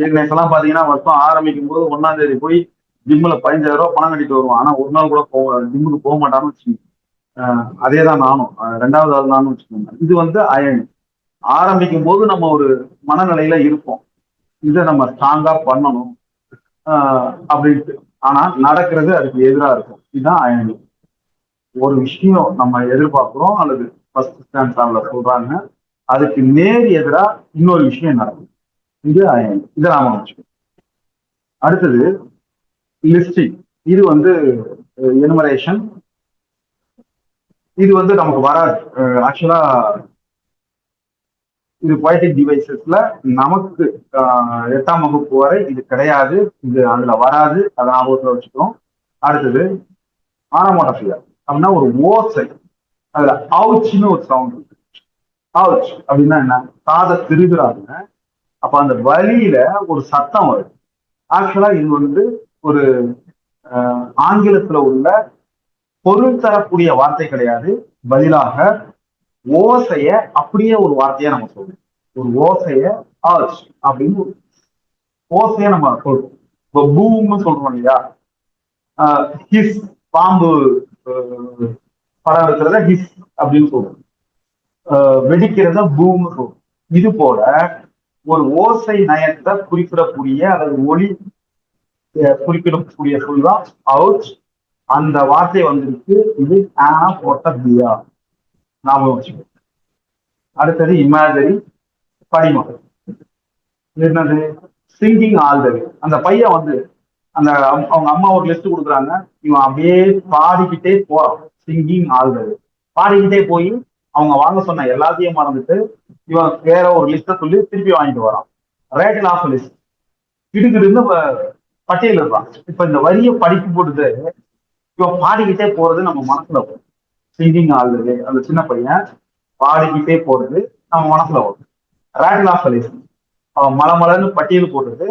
Speaker 1: எல்லாம் பாத்தீங்கன்னா வருஷம் ஆரம்பிக்கும் போது 1ஆம் தேதி போய் ஜிம்ல 15,000 ரூபாய் பணம் கட்டிட்டு வருவான். ஆனா ஒரு நாள் கூட ஜிம்முக்கு போக மாட்டான்னு வச்சுக்கோங்க. அதேதான் நானும் 2வது ஆள் நானும் வச்சுக்கோங்க. இது அயன். ஆரம்பிக்கும் போது நம்ம ஒரு மனநிலையில இருப்போம், இதை நம்ம ஸ்ட்ராங்கா பண்ணணும் அப்படின்ட்டு. ஆனா நடக்கிறது அதுக்கு எதிராக இருக்கும். இதுதான் அயன். ஒரு விஷயம் நம்ம எதிர்பார்க்கிறோம் அல்லது ஃபர்ஸ்ட் ஸ்டாண்ட்ல சொல்றாங்க, அதுக்கு நேர் எதிரா இன்னொரு விஷயம் நடக்கும். இது அயன். இதை நாம வச்சுக்கோம். அடுத்தது லிஸ்டிங். இது எனுமரேஷன். இது நமக்கு வராது. ஆக்சுவலா இது பொயட்டிக் டிவைசஸ்ல நமக்கு 8ஆம் வகுப்பு வரை இது கிடையாது. இது அதுல வராது. அதை ஞாபகத்துல வச்சுக்கிறோம். அடுத்தது ஆனமோட்டோபியர் அப்படின்னா ஒரு ஓசை. அதுல அவுச்னு ஒரு சவுண்ட் இருக்கு. அவுச் அப்படின்னா என்ன? காதை திருகுறாங்க. அப்ப அந்த வலியில ஒரு சத்தம் வருது. ஆக்சுவலா இது ஒரு ஆங்கிலத்துல உள்ள பொருள் தரக்கூடிய வார்த்தை கிடையாது. பதிலாக ஓசைய அப்படியே ஒரு வார்த்தையா நம்ம சொல்றோம். ஒரு ஓசைய ஆர்ச் அப்படின்னு ஓசைய நம்ம சொல்றோம். இப்போ பூம்னு சொல்றோம் இல்லையா, ஹிஸ், பாம்பு படம் இருக்கிறத ஹிஸ் அப்படின்னு சொல்றோம், வெடிக்கிறத பூம்னு சொல்றோம். இது போல ஒரு ஓசை நயத்தை குறிப்பிடக்கூடிய அல்லது ஒளி குறிப்பிடக்கூடிய சொல் தான் அவுட். அந்த வார்த்தை வந்திருக்கு. இது ஆனா போட்ட பியா ஞாபகம் வச்சுக்கோ. அடுத்தது இமேஜரி, படிமம். என்னது? Singing already. அந்த பையன் வந்து அந்த அவங்க அம்மா ஒரு லிஸ்ட் கொடுக்குறாங்க, இவன் அப்படியே பாடிக்கிட்டே போறான். சிங்கிங் ஆல்ரெடி பாடிக்கிட்டே போய் அவங்க வாங்க சொன்ன எல்லாத்தையும் மறந்துட்டு இவன் வேற ஒரு லிஸ்ட சொல்லி திருப்பி வாங்கிட்டு வரான். ரேட்டில் ஆஃப் லிஸ்ட் கிடுக்கிட்டு பட்டியல் இருப்பான். இப்ப இந்த வரியை படிக்கும் பொழுது இவன் பாடிக்கிட்டே போறது நம்ம மனசுல வரும். சிங்கிங் ஆல்ரெடி அந்த சின்ன பையன் பாடிக்கிட்டே போறது நம்ம மனசுல வரும். ரேட்டில் ஆஃப் லிஸ்ட் அவன் மலமலன்னு பட்டியல் போடுறது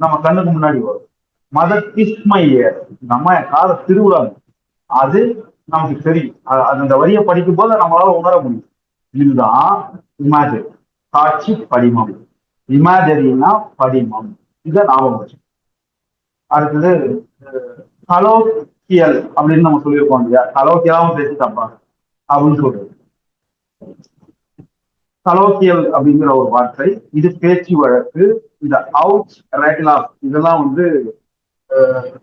Speaker 1: நம்ம கண்ணுக்கு முன்னாடி வரும். மத கிஸ்மயர் நம்ம கால திருவிழா அது நமக்கு தெரியும். அந்த வரியை படிக்கும் போது நம்மளால உணர முடியும். இதுதான் இமேஜரி, காட்சி படிமம். இமேஜரினா படிமம். இதை ஞாபகம் வச்சு. அடுத்தது கலோக்கியல் அப்படின்னு நம்ம சொல்லியிருக்கோம் இல்லையா? கலோக்கியலாவும் பேசி தப்பாங்க அப்படின்னு சொல்றது. கலோக்கியல் அப்படிங்கிற ஒரு வார்த்தை, இது பேச்சு வழக்கு. இந்த அவுட், ரேட்டில் ஆஃப் இதெல்லாம் வந்து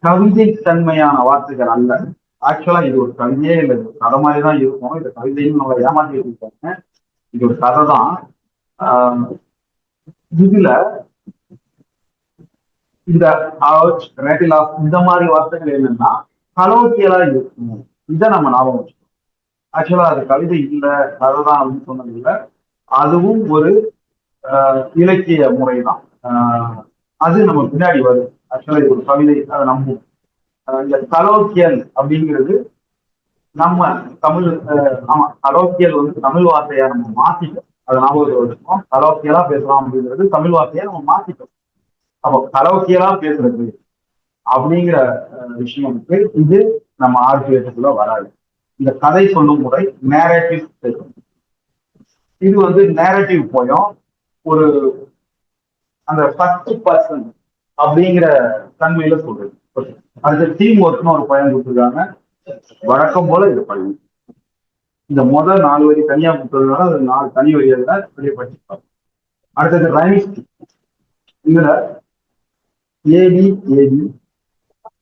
Speaker 1: கவிதை தன்மையான வார்த்தைகள் அல்ல. ஆக்சுவலா இது ஒரு கவிதையே இல்லை, இது கதை மாதிரி தான் இருக்கும். இந்த கவிதையும் நம்ம ஏமாற்றி இருக்காங்க. இது ஒரு கதை தான். இதுல இந்த அவுட், ரேட்டில் ஆஃப் இந்த மாதிரி வார்த்தைகள் என்னன்னா கலோக்கியலா இருக்கும். இதை நம்ம ஞாபகம் வச்சுக்கணும். ஆக்சுவலா அது கவிதை இல்லை, கதை தான் அப்படின்னு சொன்னது இல்லை. அதுவும் ஒரு இலக்கிய முறைதான். அது நம்ம பின்னாடி வரும். ஆக்சுவலா இது ஒரு கவிதை, அதை நம்பும். இந்த கலோக்கியல் அப்படிங்கிறது நம்ம தமிழ், ஆமா கலோக்கியல் வந்து தமிழ் வார்த்தையா நம்ம மாத்திட்டோம். அதை ஞாபகத்தில் வச்சுக்கோம். கலோக்கியலா பேசலாம் அப்படிங்கிறது தமிழ் வார்த்தையா நம்ம மாத்திட்டோம். அப்போ கலோக்கியலா பேசுறது அப்படிங்கிற விஷயம்க்கு இது நம்ம ஆர்கியத்துக்குள்ள வராது. இந்த கதை சொல்லும் முறை நேரேட்டிவ் பேசும். இது வந்து நேரேட்டிவ் போயும் ஒரு அந்த ஃபர்ஸ்ட் பர்சன் அப்படிங்கிற தன்மையில சொல்றது. அடுத்த டீம் ஒர்க்னு ஒரு பயன் கொடுத்துருக்காங்க. வழக்கம் போல இது பண்ணி இந்த முதல் 4 வரி தனியா கொடுத்ததுனால அது 4 தனி வரியாக வெளியே படிச்சுப்பாங்க. அடுத்தது ரைம்ஸ். இதுல ஏபி ஏபி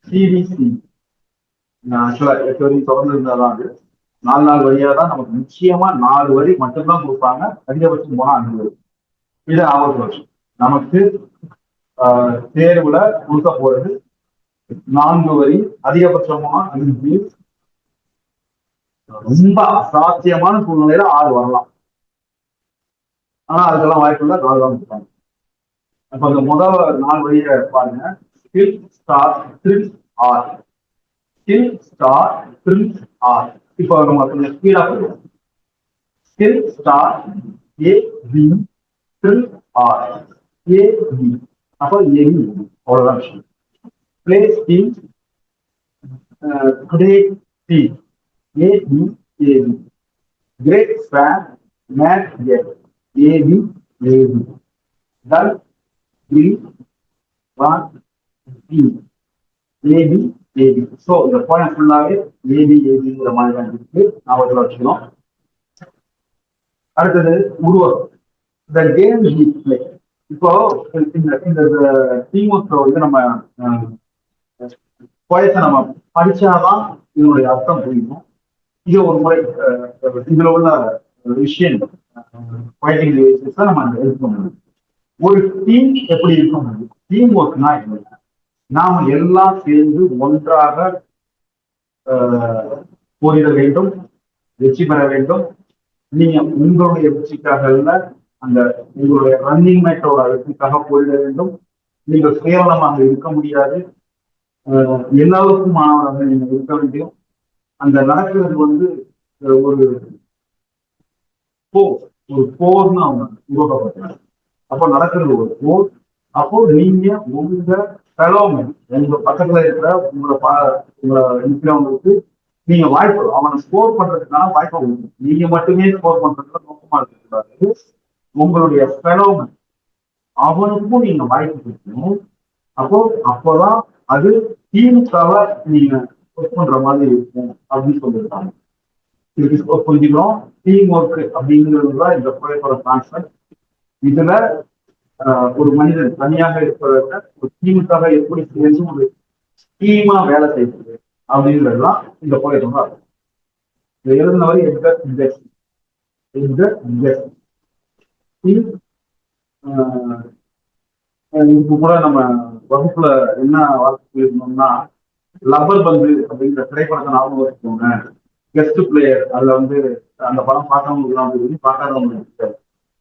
Speaker 1: சிபிசி ஆக்சுவலா 8 வரி தொடர்ந்து இருந்தாதான் அது 4 வரியா தான் நமக்கு நிச்சயமா 4 வரி மட்டும்தான் கொடுப்பாங்க. அதிகபட்சம் போனா 5 வரி. இது ஆபத்து வருஷம் நமக்கு தேர்வுல கொடுக்க போறது 4 வரி, அதிகபட்சமா 5. ரொம்ப அசாத்தியமான சூழ்நிலையில 6 வரலாம். ஆனா அதுக்கெல்லாம் வாய்ப்பு இல்லை, 4 தான் கொடுப்பாங்க. அப்ப அந்த முதல் 4 வரியை பாருங்க. Skill star thrill are, skill star thrill are. இப்போ நம்ம கொஞ்சம் ஸ்பீடா போயிடும். Skill star A B thrill are, A B. அப்போ ஏபி அவ்வளவுதான் விஷயம். Blaze team, great team, A B A B. Great fan, mad A B A B. Dull green, one, B, AB, AB. So இந்த point ஃபுல்லாவே ஏபி ஏபிங்கிற மாதிரி தான் இருக்கு. ஞாபகத்தில் வச்சுக்கணும். அடுத்தது உருவம். இந்த கேம் பிளே. இப்போ இந்த டீம் வந்து நம்ம போயத்தை நம்ம படிச்சாதான் இதனுடைய அர்த்தம் புரியும். இது ஒரு முறை இதுல உள்ள விஷயம் நம்ம எடுக்க முடியும். ஒரு டீம் எப்படி இருக்க முடியும்? டீம் ஒர்க்னா என்ன? நாம எல்லாம் சேர்ந்து ஒன்றாக போரிட வேண்டும், வெற்றி பெற வேண்டும். நீங்க உங்களுடைய வெற்றிக்காக இல்ல, அந்த உங்களுடைய ரன்னிங் மேட்டோட வெற்றிக்காக போரிட வேண்டும். நீங்கள் கேவலமாக இருக்க முடியாது. எல்லாருக்கும் மாணவராக நீங்க இருக்க வேண்டும். அந்த நடக்கிறது வந்து ஒரு போர்னு அவங்க உருவாக்கப்பட்டாங்க. அப்போ நடக்கிறது ஒரு போர். அப்போ நீங்க உங்க செலவுமே உங்க பக்கத்துல இருக்கிற உங்களை நிற்கிறவங்களுக்கு நீங்க வாய்ப்பு, அவனை ஸ்கோர் பண்றதுக்கான வாய்ப்பை கொடுக்கும். நீங்க மட்டுமே ஸ்கோர் பண்றதுல நோக்கமா இருக்கக்கூடாது. உங்களுடைய செலவுமே அவனுக்கும் நீங்க வாய்ப்பு கொடுக்கணும். அப்போதான் அது டீமுக்காக நீங்க ஒர்க் பண்ற மாதிரி இருக்கும் அப்படின்னு சொல்லியிருக்காங்க. இதுக்கு கொஞ்சம் டீம் ஒர்க் அப்படிங்கிறது தான் இந்த புகைப்பட கான்செப்ட். இதுல ஒரு மனிதன் தனியாக இருப்பதை விட ஒரு டீமுக்காக எப்படி சேர்ந்து ஒரு டீமா வேலை செய்வது அப்படின்றதுதான் இந்த போயத்தோட அர்த்தம். இதை எழுதினவர் எட்கர் கெட்ஸ். Edgar gets. இப்போ கூட நம்ம வகுப்புல என்ன வார்த்தை சொல்லியிருந்தோம்னா, லப்பர் பந்து அப்படிங்கிற திரைப்படத்தை ஞாபகம் வச்சுக்கோங்க. கெஸ்ட் பிளேயர் அதுல வந்து அந்த படம் பார்த்தவங்களுக்கு தெரியும், பார்க்காதவங்களுக்கு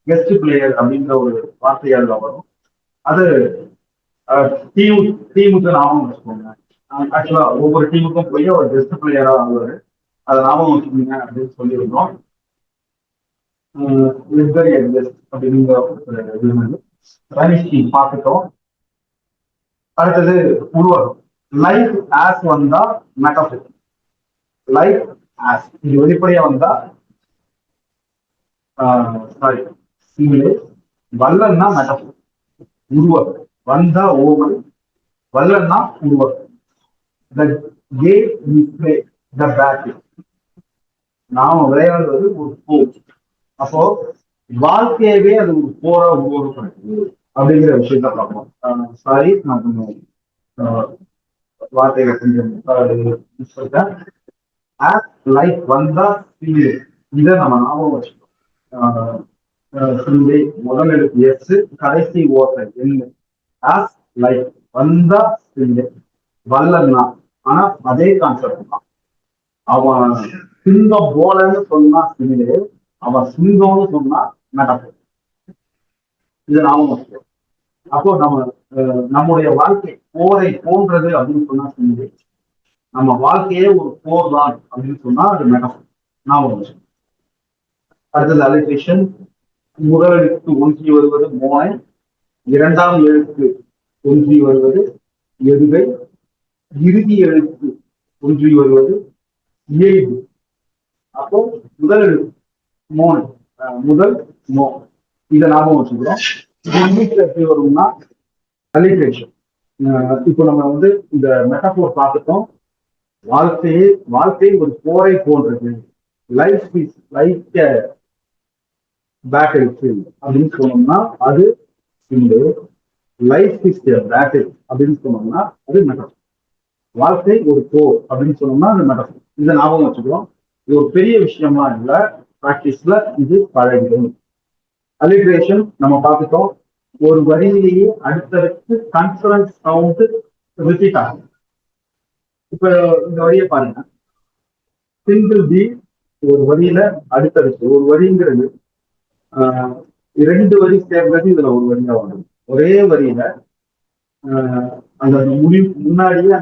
Speaker 1: கெஸ்ட் பிளேயர் அப்படிங்கிற ஒரு வார்த்தை அதுல வரும். அது டீமுக்கு ஞாபகம் வச்சுக்கோங்க. ஆக்சுவலா ஒவ்வொரு டீமுக்கும் போய் ஒரு கெஸ்ட் பிளேயரா ஆகுவாரு. அதை ஞாபகம் வச்சுக்கோங்க அப்படின்னு சொல்லியிருந்தோம். அப்படிங்கிற பார்த்துட்டோம். அடுத்தது உருவகம். லைஃப் ஆஸ் வந்தா மெட்டாஃபிர். லைஃப் ஆஸ் இது வெளிப்படையா வந்தா சாரி சிங்கிளே. வல்லன்னா மெட்டாஃபிர். உருவகம் வந்தா ஓவல், வல்லன்னா உருவகம். The game we play, the battle. நாம விளையாடுறது ஒரு போர். அப்போ வாழ்க்கையவே அது ஒரு போரா உருவாக்கப்படுது அப்படிங்கிற விஷயத்த பார்ப்போம். சாரி நான் கொஞ்சம் வார்த்தைகளை கொஞ்சம் சொல்லிட்டேன். லைஃப் வந்தா இதை நம்ம ஞாபகம் வச்சுக்கோம். முதல் எழுத்து எஸ், கடைசி ஓட்டை என்ன. ஆஸ் லைஃப் வந்தா வல்லன்னா, ஆனா அதே கான்செப்ட் தான். அவன் சிங்கம் போலன்னு சொன்னா சிங்கிலே, அவன் சிங்கம்னு சொன்னா மெட்டாஃபர். இது ஞாபகம் வச்சுக்கோ. அப்போ நம்முடைய வாழ்க்கை போரை போன்றது அப்படின்னு சொன்னா சிங்கிலே, நம்ம வாழ்க்கையே ஒரு போர் தான் அப்படின்னு சொன்னா அது மெட்டாஃபர். ஞாபகம் வச்சுக்கோ. அடுத்தது அலிகேஷன். முதல் எழுத்து ஒன்றி வருவது மோனை, இரண்டாம் எழுத்து ஒன்றி வருவது எதுகை, இறுதி எழுத்து ஒன்றி வருவது இயல்பு. அப்போ முதல் எழுத்து மோன், முதல் மோ, இதை ஞாபகம் வச்சுக்கிறோம். இங்கிலீஷ்ல எப்படி வரும்னா அலிட்ரேஷன். இப்போ நம்ம வந்து இந்த மெட்டாஃபோர் பார்த்துட்டோம். வாழ்க்கை ஒரு போரை போன்றது. Life is like battle field அப்படின்னு சொன்னோம்னா அது இந்த லைஃப் இஸ் பேட்டில் அப்படின்னு சொன்னோம்னா அது மெட்டாஃபோர். வாழ்க்கை ஒரு போர் அப்படின்னு சொன்னோம்னா அது மெட்டாஃபோர். இதை ஞாபகம் வச்சுக்கிறோம். இது ஒரு பெரிய விஷயமா இல்ல, பிராக்டிஸ்ல இது பழகிடும். அலிட்ரேஷன் நம்ம பார்த்துட்டோம். ஒரு வரியிலேயே அடுத்தடுத்து கன்சனன்ட் சவுண்ட் ரிப்பீட் ஆகும். இப்ப இந்த வரியை பாருங்க. சிங்கிள் பி ஒரு வரியில அடுத்தடுத்து ஒரு வரிங்கிறது இரண்டு வரி சேர்ந்தது இதுல ஒரு வரியா வரும். ஒரே வரியில அந்த முன்னாடியே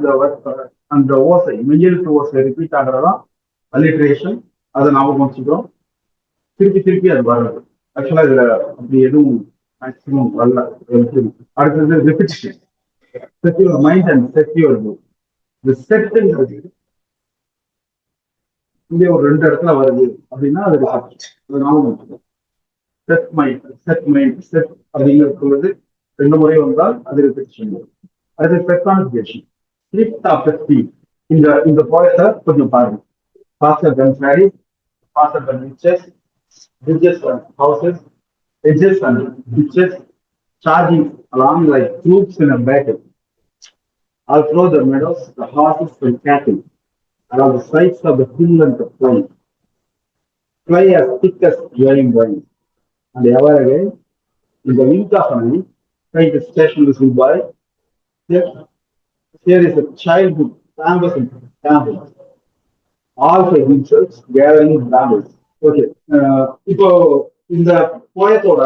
Speaker 1: அந்த ஓசை, மெய்யெழுத்து ஓசை ரிப்பீட் ஆகிறதான் அலிட்ரேஷன். அதை ஞாபகம் வச்சுக்கிறோம். திருப்பி அது வராது. ஆக்சுவலா இதுல அப்படி எதுவும் மேக்சிமம் வரல. அடுத்தது repetition. Set your mind and set your mood. இந்த செட்டுங்கிறது இங்கே ஒரு ரெண்டு இடத்துல வருது அப்படின்னா அது ஞாபகம் வச்சுக்கோம். செட் மைண்ட் செட் அப்படிங்கிறது ரெண்டு முறை வந்தால் அது ரிப்பிட்டிஷன். அடுத்து பெர்சானிஃபிகேஷன். Slipped of speed. இந்த போயத்தை கொஞ்சம் பாருங்க. faster than ferries, faster than witches, bridges and houses, edges and ditches, charging along like troops in a battle. All through the meadows, the horses and cattle, along the sides of the hill and the plain, fly as thick as wearing wine. And ever again, in the wink of an eye, trying to station this by, here is a childhood canvas and canvas. All for themselves gathering brambles. Okay, இப்போ இந்த போயத்தோட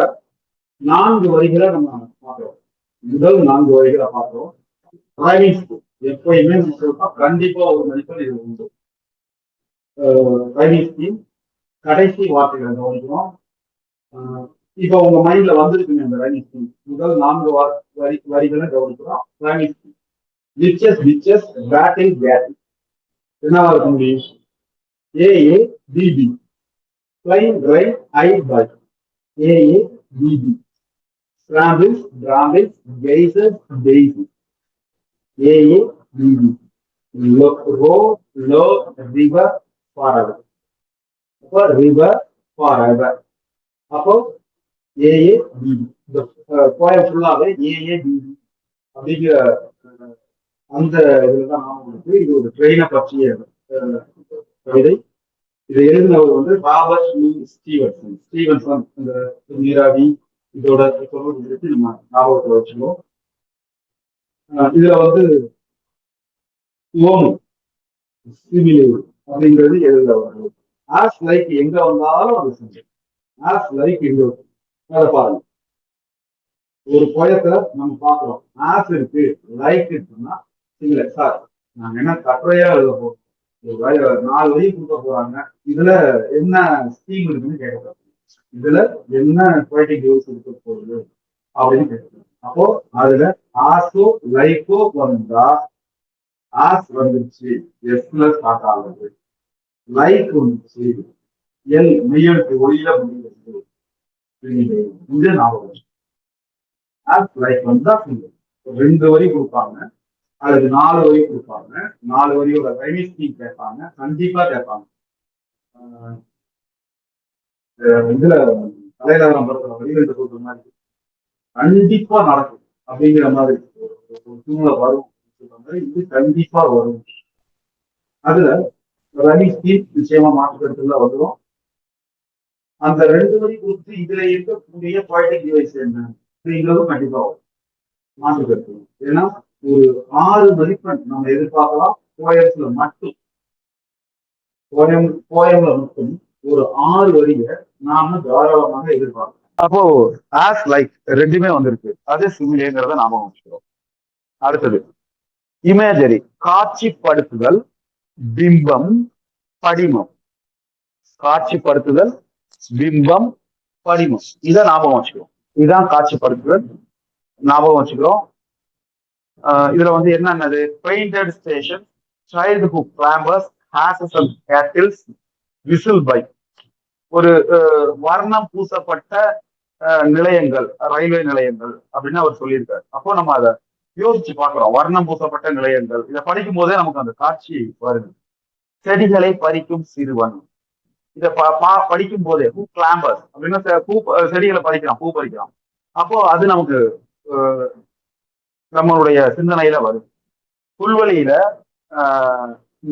Speaker 1: 4 வரிகளை நம்ம பார்க்கிறோம். முதல் 4 வரிகளை பார்க்கிறோம். எப்பயுமே கண்டிப்பா ஒரு மதிப்பெண் இது உண்டு. கடைசி வார்த்தைகளை கவனிக்கிறோம். இப்போ உங்க மைண்ட்ல வந்திருக்குங்க இந்த ரைனிங் ஸ்கீம். முதல் 4 வரிகளை கவனிக்கிறோம். பேட்டில் பேட்டில் என்னவா இருக்க முடியும்? AABB. Flying right eye bud. AABB. Scrambles, brambles, gazers, daisies. AABB. Row, low, river, forever. River, forever. அப்போ ஏஏ பிபி. இந்த போயம் ஃபுல்லாவே ஏஏ பிபி அப்படிங்கிற அந்த இதுலதான் நாம வந்து இது ஒரு ட்ரெயினை பற்றிய கவிதை. இதை எழுதினவர் வந்து ராபர்ட் லூ ஸ்டீவன்சன். ஸ்டீவன்சன் இந்த நீராவி இதோட தொடர்பு நம்ம ஞாபகத்துல வச்சுக்கோம். இதுல வந்து ஓமு சிமிலு அப்படிங்கிறது எழுதுறவர். ஆஸ் லைக் எங்க வந்தாலும் அது செஞ்சு ஆஸ் லைக் எங்க அதை பாருங்க. ஒரு போயத்தை நம்ம பாக்குறோம், ஆஸ் இருக்கு லைக் இருக்குன்னா இல்ல சார் நாங்க என்ன கட்டுரையா எழுத போறோம், 4 வரி கொடுக்க போறாங்க, இதுல என்ன ஸ்கீம் இருக்குன்னு கேட்கறாங்க, இதுல என்ன பொய்டிக் யூஸ் இருக்க போகுது அப்படின்னு கேட்கறாங்க. அப்போ அதுல ஆசோ லைஃபோ வந்தா ஆஸ் வந்துருச்சு, எஸ்ல ஸ்டார்ட் ஆகுது, லைக் வந்துருச்சு, எல் மெய்யெழுத்து ஒளியில முடியுது. இது ஞாபகம். ஆஸ் லைக் வந்தா 2 வரி கொடுப்பாங்க அல்லது 4 வரி கொடுப்பாங்க, 4 வரியோட ரைமிங் ஸ்கீம் கேட்பாங்க, கண்டிப்பா கேட்பாங்க. இதுல தலைநகரம் படத்துல வடிவேல் சொல்ற மாதிரி கண்டிப்பா நடக்கும் அப்படிங்கிற மாதிரி ஒரு சூழ்நிலை வரும் சொல்ற மாதிரி இது கண்டிப்பா வரும். அதுல ரைமிங் ஸ்கீம் நிச்சயமா மாற்றுக்கருத்துல வந்துடும். அந்த 2 வரி கொடுத்து இதுல இருக்கக்கூடிய பொய்டிக் டிவைஸ் என்ன அப்படிங்கிறதும் கண்டிப்பா வரும் மாற்றுக்கருத்து. ஏன்னா ஒரு 6 மதிப்பெண் நம்ம எதிர்பார்க்கலாம் போயம்ஸ்ல மட்டும். போயம்ல மட்டும் ஒரு 6 வரிய நாம தாராளமாக எதிர்பார்க்கலாம். அப்போ ஆஸ் லைக் ரெண்டுமே வந்திருக்கு, அது சிமிலேங்கிறத நாம வச்சுக்கிறோம். அடுத்தது இமேஜரி, காட்சிப்படுத்துதல், பிம்பம், படிமம். காட்சிப்படுத்துதல், பிம்பம், படிமம், இதை ஞாபகம் வச்சுக்கிறோம். இதுதான் காட்சிப்படுத்துதல், ஞாபகம் வச்சுக்கிறோம். இதுல வந்து என்னன்னது, painted station, child who clambers, horses and cattles, whistle by. ஒரு வர்ணம் பூசப்பட்ட நிலையங்கள், ரயில்வே நிலையங்கள் அப்படின்னு அவர் சொல்லியிருக்காரு. அப்போ நம்ம அதை யோசிச்சு பார்க்கிறோம், வர்ணம் பூசப்பட்ட நிலையங்கள். இதை படிக்கும் போதே நமக்கு அந்த காட்சி வருது. செடிகளை பறிக்கும் சிறுவன், இதை படிக்கும் போதே பூ கிளாம்பர்ஸ் அப்படின்னா பூ செடிகளை பறிக்கிறான், பூ பறிக்கிறான். அப்போ அது நமக்கு நம்மளுடைய சிந்தனையில வரும். புல்வெளியில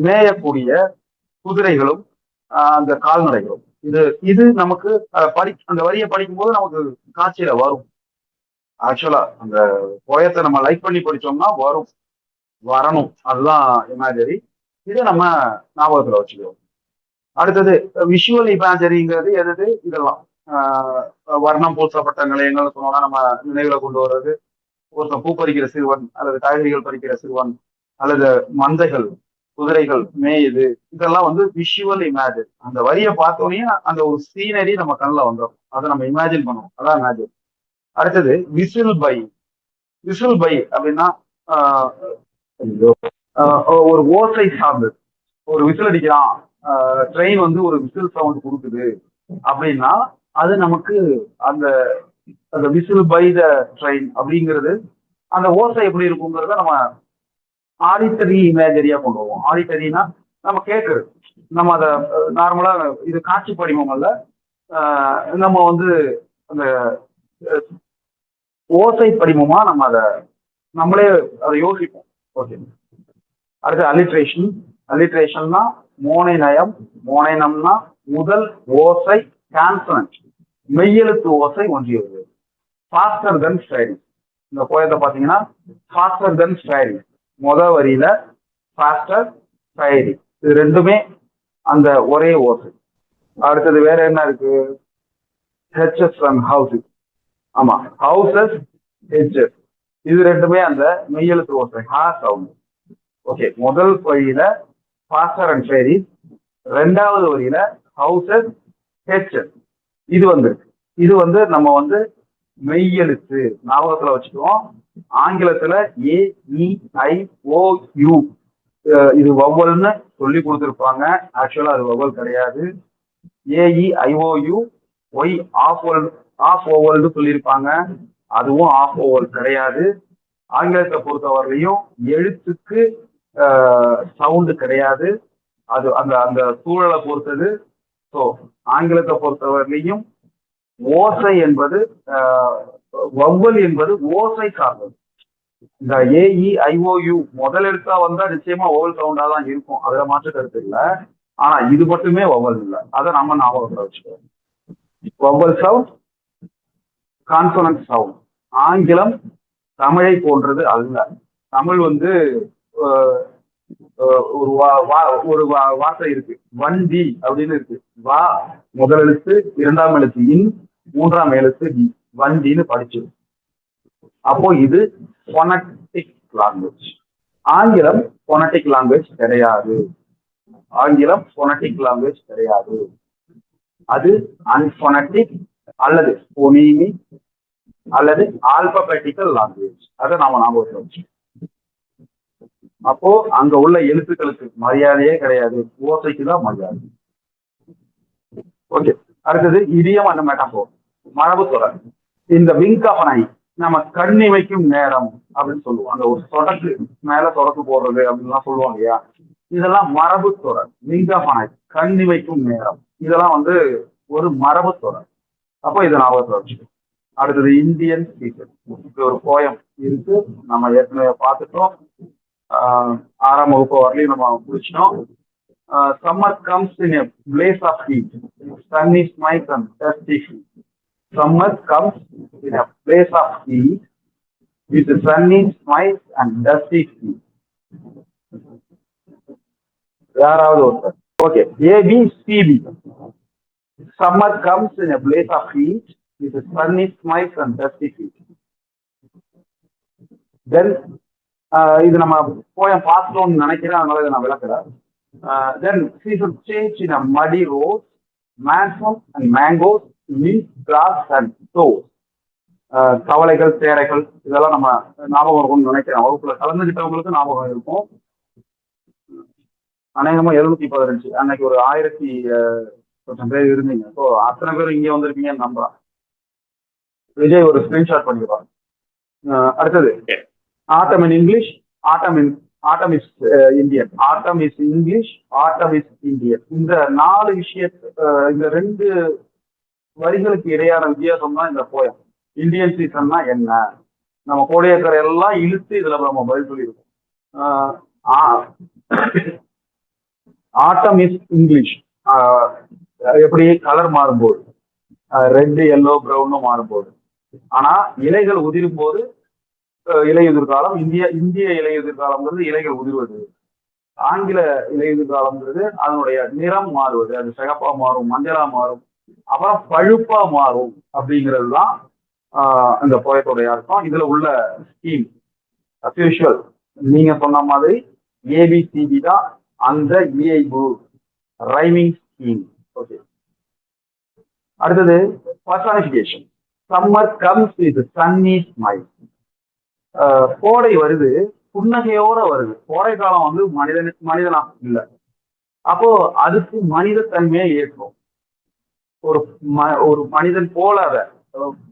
Speaker 1: மேயக்கூடிய குதிரைகளும் அந்த கால்நடைகளும், இது நமக்கு அந்த வரியை படிக்கும் போது நமக்கு காட்சியில வரும். ஆக்சுவலா அந்த போயத்தை நம்ம லைக் பண்ணி படிச்சோம்னா வரும், வரணும், அதுதான் இமேஜரி. இதை நம்ம ஞாபகத்துல வச்சுக்கிறோம். அடுத்தது விஷுவல் இமேஜரிங்கிறது எது, இதெல்லாம் வர்ணம் பூசப்பட்ட நிலையங்கள் சொன்னோம்னா நம்ம நினைவுல கொண்டு வர்றது ஒருத்தன் பூ பறிக்கிற சிறுவன், அல்லது காய்கறிகள் பறிக்கிற சிறுவன், அல்லது மந்தைகள் குதிரைகள் மேயுது, இதெல்லாம் வந்து விஷுவல் இமேஜின். அந்த வரியை பார்த்தோன்னே அந்த ஒரு சீனரி நம்ம கண்ணில் வந்துடும், அதை நம்ம இமேஜின் பண்ணுவோம், அதான் இமேஜின். அடுத்தது விசில் பை. விசில் பை அப்படின்னா ஒரு ஓசை சார்ந்தது. ஒரு விசில் அடிக்கிறான், ட்ரெயின் வந்து ஒரு விசில் சவுண்ட் கொடுக்குது அப்படின்னா அது நமக்கு அந்த அந்த விசில் பை த ட்ரெயின் அப்படிங்கிறது அந்த ஓசை எப்படி இருக்குங்கிறத நம்ம ஆடிட்டரி இமேஜரியா கொண்டு வருவோம். ஆடிட்டரினா நம்ம கேட்கறது, நம்ம அதை நார்மலா இது காட்சி படிமம் அல்ல, நம்ம வந்து அந்த ஓசை படிமமா நம்ம அதை நம்மளே அதை யோசிப்போம். ஓகே. அடுத்து அலிட்ரேஷன். அலிட்ரேஷன்னா மோனை நயம். மோனை நம்னா முதல் ஓசை கான்சனன்ட், மெய்யெழுத்து ஓசை ஒன்றியது. Faster than ஸ்டைரி. இந்த போயத்தை பார்த்தீங்கன்னா ஃபாஸ்டர் தென் ஸ்டைரி, முதல் வரியில ஃபாஸ்டர் ஸ்டைரி, இது ரெண்டுமே அந்த ஒரே ஓசை. அடுத்தது வேற என்ன இருக்கு, ஹெச்எஸ் அண்ட் ஹவுசஸ். ஆமா, ஹவுசஸ் ஹெச்எஸ், இது ரெண்டுமே அந்த மெய்யெழுத்து ஓசை ஹா சவுண்ட். ஓகே, முதல் வரியில ஃபாஸ்டர் அண்ட் ஸ்டைரி, ரெண்டாவது வரியில ஹவுசஸ் ஹெச்எஸ், இது வந்துருக்கு. இது வந்து நம்ம வந்து மெய்யெழுத்து ஞாபகத்துல வச்சுக்குவோம். ஆங்கிலத்துல AEIOU, இது வவ்வல்னு சொல்லி கொடுத்துருப்பாங்க. ஆக்சுவலா அது வவ்வல் கிடையாது. AEIOU, ஒய் ஆஃப் ஓவல்னு சொல்லியிருப்பாங்க, அதுவும் ஆஃப் ஓவல் கிடையாது. ஆங்கிலத்தை பொறுத்தவரையிலையும் எழுத்துக்கு சவுண்டு கிடையாது, அது அந்த அந்த சூழலை பொறுத்தது. ஸோ ஆங்கிலத்தை பொறுத்தவரையிலையும்
Speaker 2: ஓசை என்பது வவ்வல் என்பது ஓசை சார்ந்தது. இந்த AEIOU முதல் எழுத்தா வந்தா நிச்சயமா ஓவல் சவுண்டா தான் இருக்கும், அதுல மாற்று கருத்து இல்லை. ஆனா இது மட்டுமே வவ்வல் இல்லை, அதை நம்ம ஞாபகத்துல வச்சுக்கோம். Vowel sound, consonant sound. ஆங்கிலம் தமிழை போன்றது அல்ல. தமிழ் வந்து ஒரு வார்த்தை இருக்கு, வண்டி அப்படின்னு இருக்கு. வா முதல் எழுத்து, இரண்டாம் எழுத்து இன், மூன்றாம் எழுத்து டி, வண்டின்னு படிச்சு. அப்போ இது பொனட்டிக் லாங்குவேஜ். ஆங்கிலம் பொனட்டிக் லாங்குவேஜ் கிடையாது. ஆங்கிலம் பொனட்டிக் லாங்குவேஜ் கிடையாது. அது அன்பொனட்டிக் அல்லது பொனீமிக் அல்லது ஆல்பபெட்டிக்கல் லாங்குவேஜ். அதை நாம ஞாபகத்துல வச்சோம். அப்போ அங்க உள்ள எழுத்துக்களுக்கு மரியாதையே கிடையாது, ஓசைக்கு தான் மரியாதை. ஓகே, அடுத்தது இடியம் அண்ட் மெட்டாஃபோர், மரபு தொடர். இந்த விங்க் ஆஃப் அன் ஐ, நம்ம கண்ணிமைக்கும் நேரம் அப்படின்னு சொல்லுவோம். அந்த ஒரு சொடக்கு மேல சொடக்கு போடுறது அப்படின்லாம் சொல்லுவாங்க இல்லையா, இதெல்லாம் மரபு தொடர். விங்க் ஆஃப் அன் ஐ, கண்ணிமைக்கும் நேரம், இதெல்லாம் வந்து ஒரு மரபு தொடர். அப்போ இதை ஞாபகத்துல வச்சுக்கணும். அடுத்தது இந்தியன் சீசன். இப்படி ஒரு போயம் இருக்கு, நம்ம ஏற்கனவே பார்த்துட்டோம். 6ஆம் வகுப்பு வரலையும் நம்ம முடிச்சிட்டோம். Summer comes in a blaze of heat, sun is mild and dusty heat. Summer comes in a blaze of heat, with the sun is mild and dusty heat. யாராவது ஒருத்தர். Okay, ABCB. Summer comes in a blaze of heat, with the sun is mild and dusty heat. Then இது நம்ம poem பார்த்தோம்னு நினைக்கிறேன், அதனால இதை நான் விளக்குறேன். Then season change in a muddy road, mangoes and mangoes, leaf, grass and toes. தவளைகள், தேரைகள், இதெல்லாம் நம்ம ஞாபகம் இருக்கும்னு நினைக்கிறேன். வகுப்புல கலந்துகிட்டவங்களுக்கு ஞாபகம் இருக்கும். அநேகமா 715, அன்னைக்கு ஒரு 1000 பேர் இருந்தீங்க. ஸோ அத்தனை பேரும் இங்கே வந்திருக்கீங்கன்னு நம்புறேன். விஜய் ஒரு ஸ்கிரீன்ஷாட் பண்ணிடுவாங்க. அடுத்தது autumn in English, autumn is Indian, autumn is English, autumn is Indian. இந்த 4 விஷயத்து, இந்த 2 வரிகளுக்கு இடையான வித்தியாசம் தான் இந்த போயம். இந்தியன் சீசன்னா என்ன, நம்ம கோடையக்கரை எல்லாம் இழுத்து இதுல நம்ம பதில் சொல்லியிருக்கோம். ஆட்டம் இஸ் இங்கிலீஷ், எப்படி கலர் மாறும்போது, ரெட், எல்லோ, ப்ரௌனும் மாறும்போது. ஆனா இலைகள் உதிரும் போது இலையுதிர் காலம். இந்திய இலையுதிர் காலம்ங்கிறது இலைகள் உதிர்வது. ஆங்கில இலையுதிர் காலம்ங்கிறது அதனுடைய நிறம் மாறுவது, அது சிகப்பா மாறும், மஞ்சளா மாறும், அப்புறம் பழுப்பா மாறும். அப்படிங்கிறது தான் இந்த போயத்தோடைய அர்த்தம். இதுல உள்ள ஸ்கீம் அஸ்யூஷுவல் நீங்க சொன்ன மாதிரி ABCD தான் அந்த இயைபு ரைமிங் ஸ்கீம். ஓகே, அடுத்தது personification. Summer comes with sunny smile. கோடை வருது, புன்னகையோட வருது. கோடை காலம் வந்து மனிதனா இல்லை, அப்போ அதுக்கு மனித தன்மையை ஏற்றும். ஒரு மனிதன் போல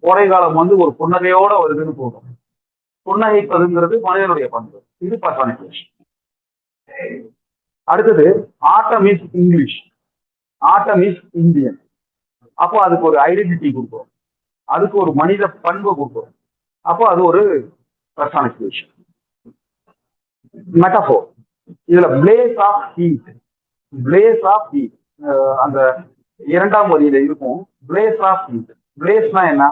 Speaker 2: கோடை காலம் வந்து ஒரு புன்னகையோட வருதுன்னு போகும். புன்னகைப்பதுங்கிறது மனிதனுடைய பண்பு. இது பர்சானிஃபிகேஷன். அடுத்தது autumn is English, autumn is Indian. அப்போ அதுக்கு ஒரு ஐடென்டிட்டி கொடுக்கும், அதுக்கு ஒரு மனித பண்பு கொடுக்கும். அப்போ அது ஒரு பர்சானிஃபிகேஷன். மெட்டாஃபோர். இதுல blaze of heat, blaze of heat அந்த 2ஆம் வரியில இருக்கும். பிளேஸ் ஆஃப் ஹீட், பிளேஸ்னா என்ன,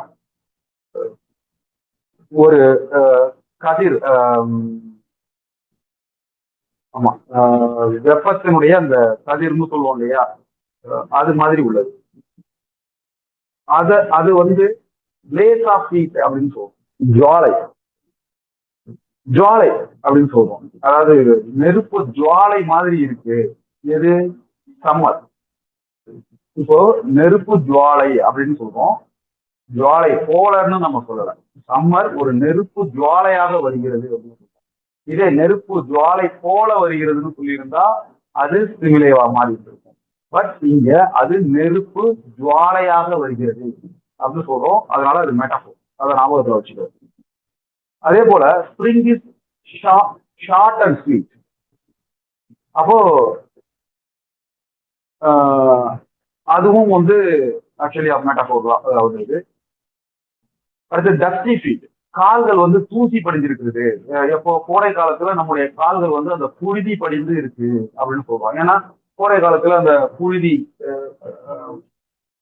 Speaker 2: ஒரு கதிர், ஆமா, வெப்பத்தினுடைய அந்த கதிர்னு சொல்லுவோம் இல்லையா, அது மாதிரி உள்ளது. அது வந்து பிளேஸ் ஆஃப் ஹீட் அப்படின்னு சொல்லுவோம். ஜுவாலை, ஜுவாலை அப்படின்னு சொல்றோம். அதாவது நெருப்பு ஜுவாலை மாதிரி இருக்கு. எது, சம்மர். இப்போ நெருப்பு ஜுவாலை அப்படின்னு சொல்றோம். ஜுவாலை போலன்னு நம்ம சொல்லல. சம்மர் ஒரு நெருப்பு ஜுவாலையாக வருகிறது அப்படின்னு சொல்றோம். இதே நெருப்பு ஜுவாலை போல வருகிறதுன்னு சொல்லியிருந்தா அது சிமிலேவா மாறி இருக்கும். பட் இங்க அது நெருப்பு ஜுவாலையாக வருகிறது அப்படின்னு சொல்றோம். அதனால அது மெட்டாஃபோர், அதை ஞாபகத்துல வச்சுக்கோ. அதே போல spring is short and sweet. அப்போ அதுவும் வந்து ஆக்சுவலி மெட்டாஃபோர் தான், அதாவது இது. அடுத்து டஸ்டி ஃபீட், கால்கள் வந்து தூசி படிஞ்சிருக்குது. எப்போ கோடை காலத்துல நம்முடைய கால்கள் வந்து அந்த புழுதி படிந்து இருக்கு அப்படின்னு சொல்றோம். ஏன்னா கோடை காலத்துல அந்த புழுதி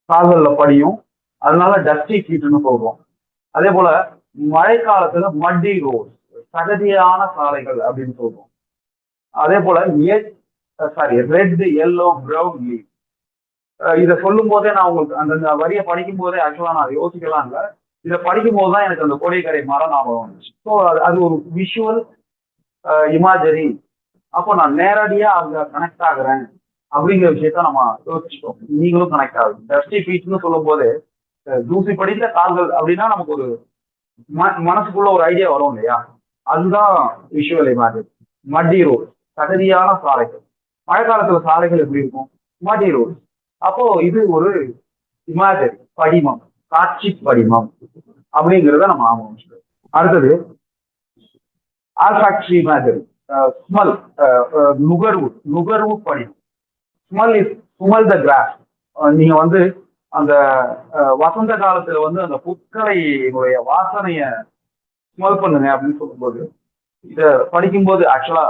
Speaker 2: கால்கள்ல படியும், அதனால டஸ்டி ஃபீட்னு சொல்றோம். அதே போல மழை காலத்துல மட்டி ரோட், சகதியான சாலைகள் அப்படின்னு சொல்றோம். அதே போல ரெட் எல்லோ பிரவுன் லீவ், இதை சொல்லும் போதே நான் உங்களுக்கு அந்த வரியை படிக்கும் போதே ஆக்சுவலா நான் யோசிக்கலாம் இல்லை, இதை படிக்கும் போதுதான் எனக்கு அந்த கோடிக்கரை மரம் ஞாபகம் வந்துச்சு. ஸோ அது ஒரு விஷுவல் இமேஜரி. அப்போ நான் நேரடியா அங்க கனெக்ட் ஆகுறேன் அப்படிங்கிற விஷயத்த நம்ம யோசிச்சிட்டோம். நீங்களும் கனெக்ட் ஆகுது. டஸ்டி ஃபீட்னு சொல்லும் போது தூசி படித்த கால்கள் அப்படின்னா நமக்கு ஒரு மனசுக்குள்ள ஒரு ஐடியா வரும் இல்லையா, அதுதான் விஷுவல் இமேஜரி. மட்டி ரோடு, சகதியான சாலைகள். மழை காலத்துல சாலைகள் எப்படி இருக்கும்? மட்டி ரோடு. அப்போ இது ஒரு இமேஜரி, படிமம், காட்சி படிமம் அப்படிங்கிறத நம்ம ஆரம்பிச்சோம். அடுத்தது ஆல்ஃபாக்டரி இமேஜரி, ஸ்மெல், நுகர்வு, நுகர்வு படிமம். Smell is smell the grass. நீங்க வந்து அந்த வசந்த காலத்துல வந்து அந்த புற்களையினுடைய வாசனைய ஸ்மெல் பண்ணுங்க அப்படின்னு சொல்லும்போது, இத படிக்கும்போது ஆக்சுவலா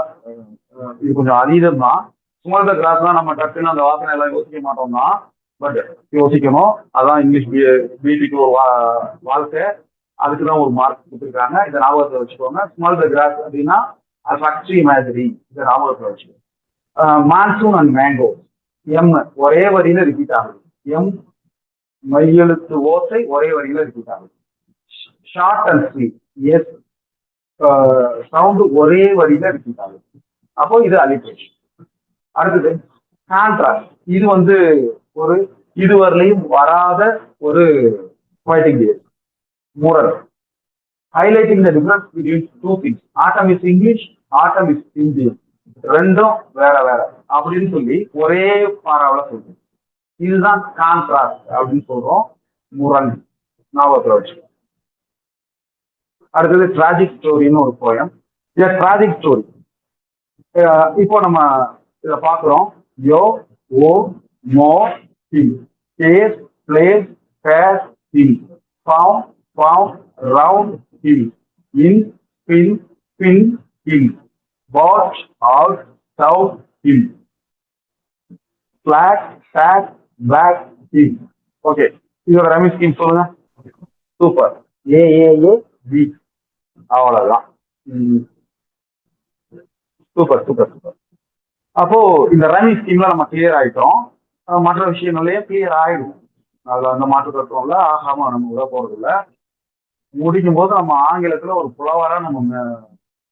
Speaker 2: இது கொஞ்சம் அதீதம் தான். ஸ்மெல் த கிராஸ் தான் நம்ம டக்குன்னு அந்த வாசனை எல்லாம் யோசிக்க மாட்டோம் தான், பட் யோசிக்கணும். அதான் இங்கிலீஷ் பிடிக்கு ஒரு வாழ்க்கை, அதுக்குதான் ஒரு மார்க் கொடுத்துருக்காங்க. இதை ஞாபகத்தை வச்சுக்கோங்க. ஸ்மெல் த கிராஸ் அப்படின்னா ஃபேக்டரி மாதிரி, இதை ஞாபகத்தை வச்சுக்கோங்க. மான்சூன் அண்ட் மேங்கோ, எம் ஒரே வரியில ரிப்பீட் ஆகுது. எம் மையெழுத்து ஓசை ஒரே வரியில ரிப்பீட் ஆகுது. Short and sweet, S sound ஒரே வரியில ரிப்பீட் ஆகுது. அப்போ இது அலிட்ரேஷன். அடுத்தது கான்ட்ராஸ்ட், இது வந்து ஒரு இதுவரையிலையும் வராத ஒரு ஃபைட்டிங் கேம். முரண், highlighting the difference between two things. Autumn is English, autumn is Indian, ரெண்டும் வேற வேற அப்படின்னு சொல்லி ஒரே பாராவில் சொல்லுங்க. இதுதான் கான்ட்ராஸ்ட் அப்படின்னு சொல்றோம். முரண் ஞாபகத்தில் வச்சு. அடுத்தது டிராஜிக் ஸ்டோரின்னு ஒரு போயம். டிராஜிக் ஸ்டோரி இப்போ நம்ம இதை பார்க்கிறோம். Yo, oh, mo, thing, case, place, base, thing, form, form, round, thing, in, pin, pin, thing, pot, out, shout, thing, black, take, black, thing. Okay, இதோட ரமி ஸ்கீம் சொல்லுங்க. Super. A A A B, அவ்வளவுதான். Super super super. அப்போ இந்த running ஸ்கீம்ல நம்ம clear ஆயிட்டோம். மற்ற விஷயங்களையே clear ஆயிடும். அதுல அந்த மாற்று தத்துவம்ல ஆகாம நம்ம விட போறது இல்லை. முடிக்கும் போது நம்ம ஆங்கிலத்துல ஒரு புலவரா நம்ம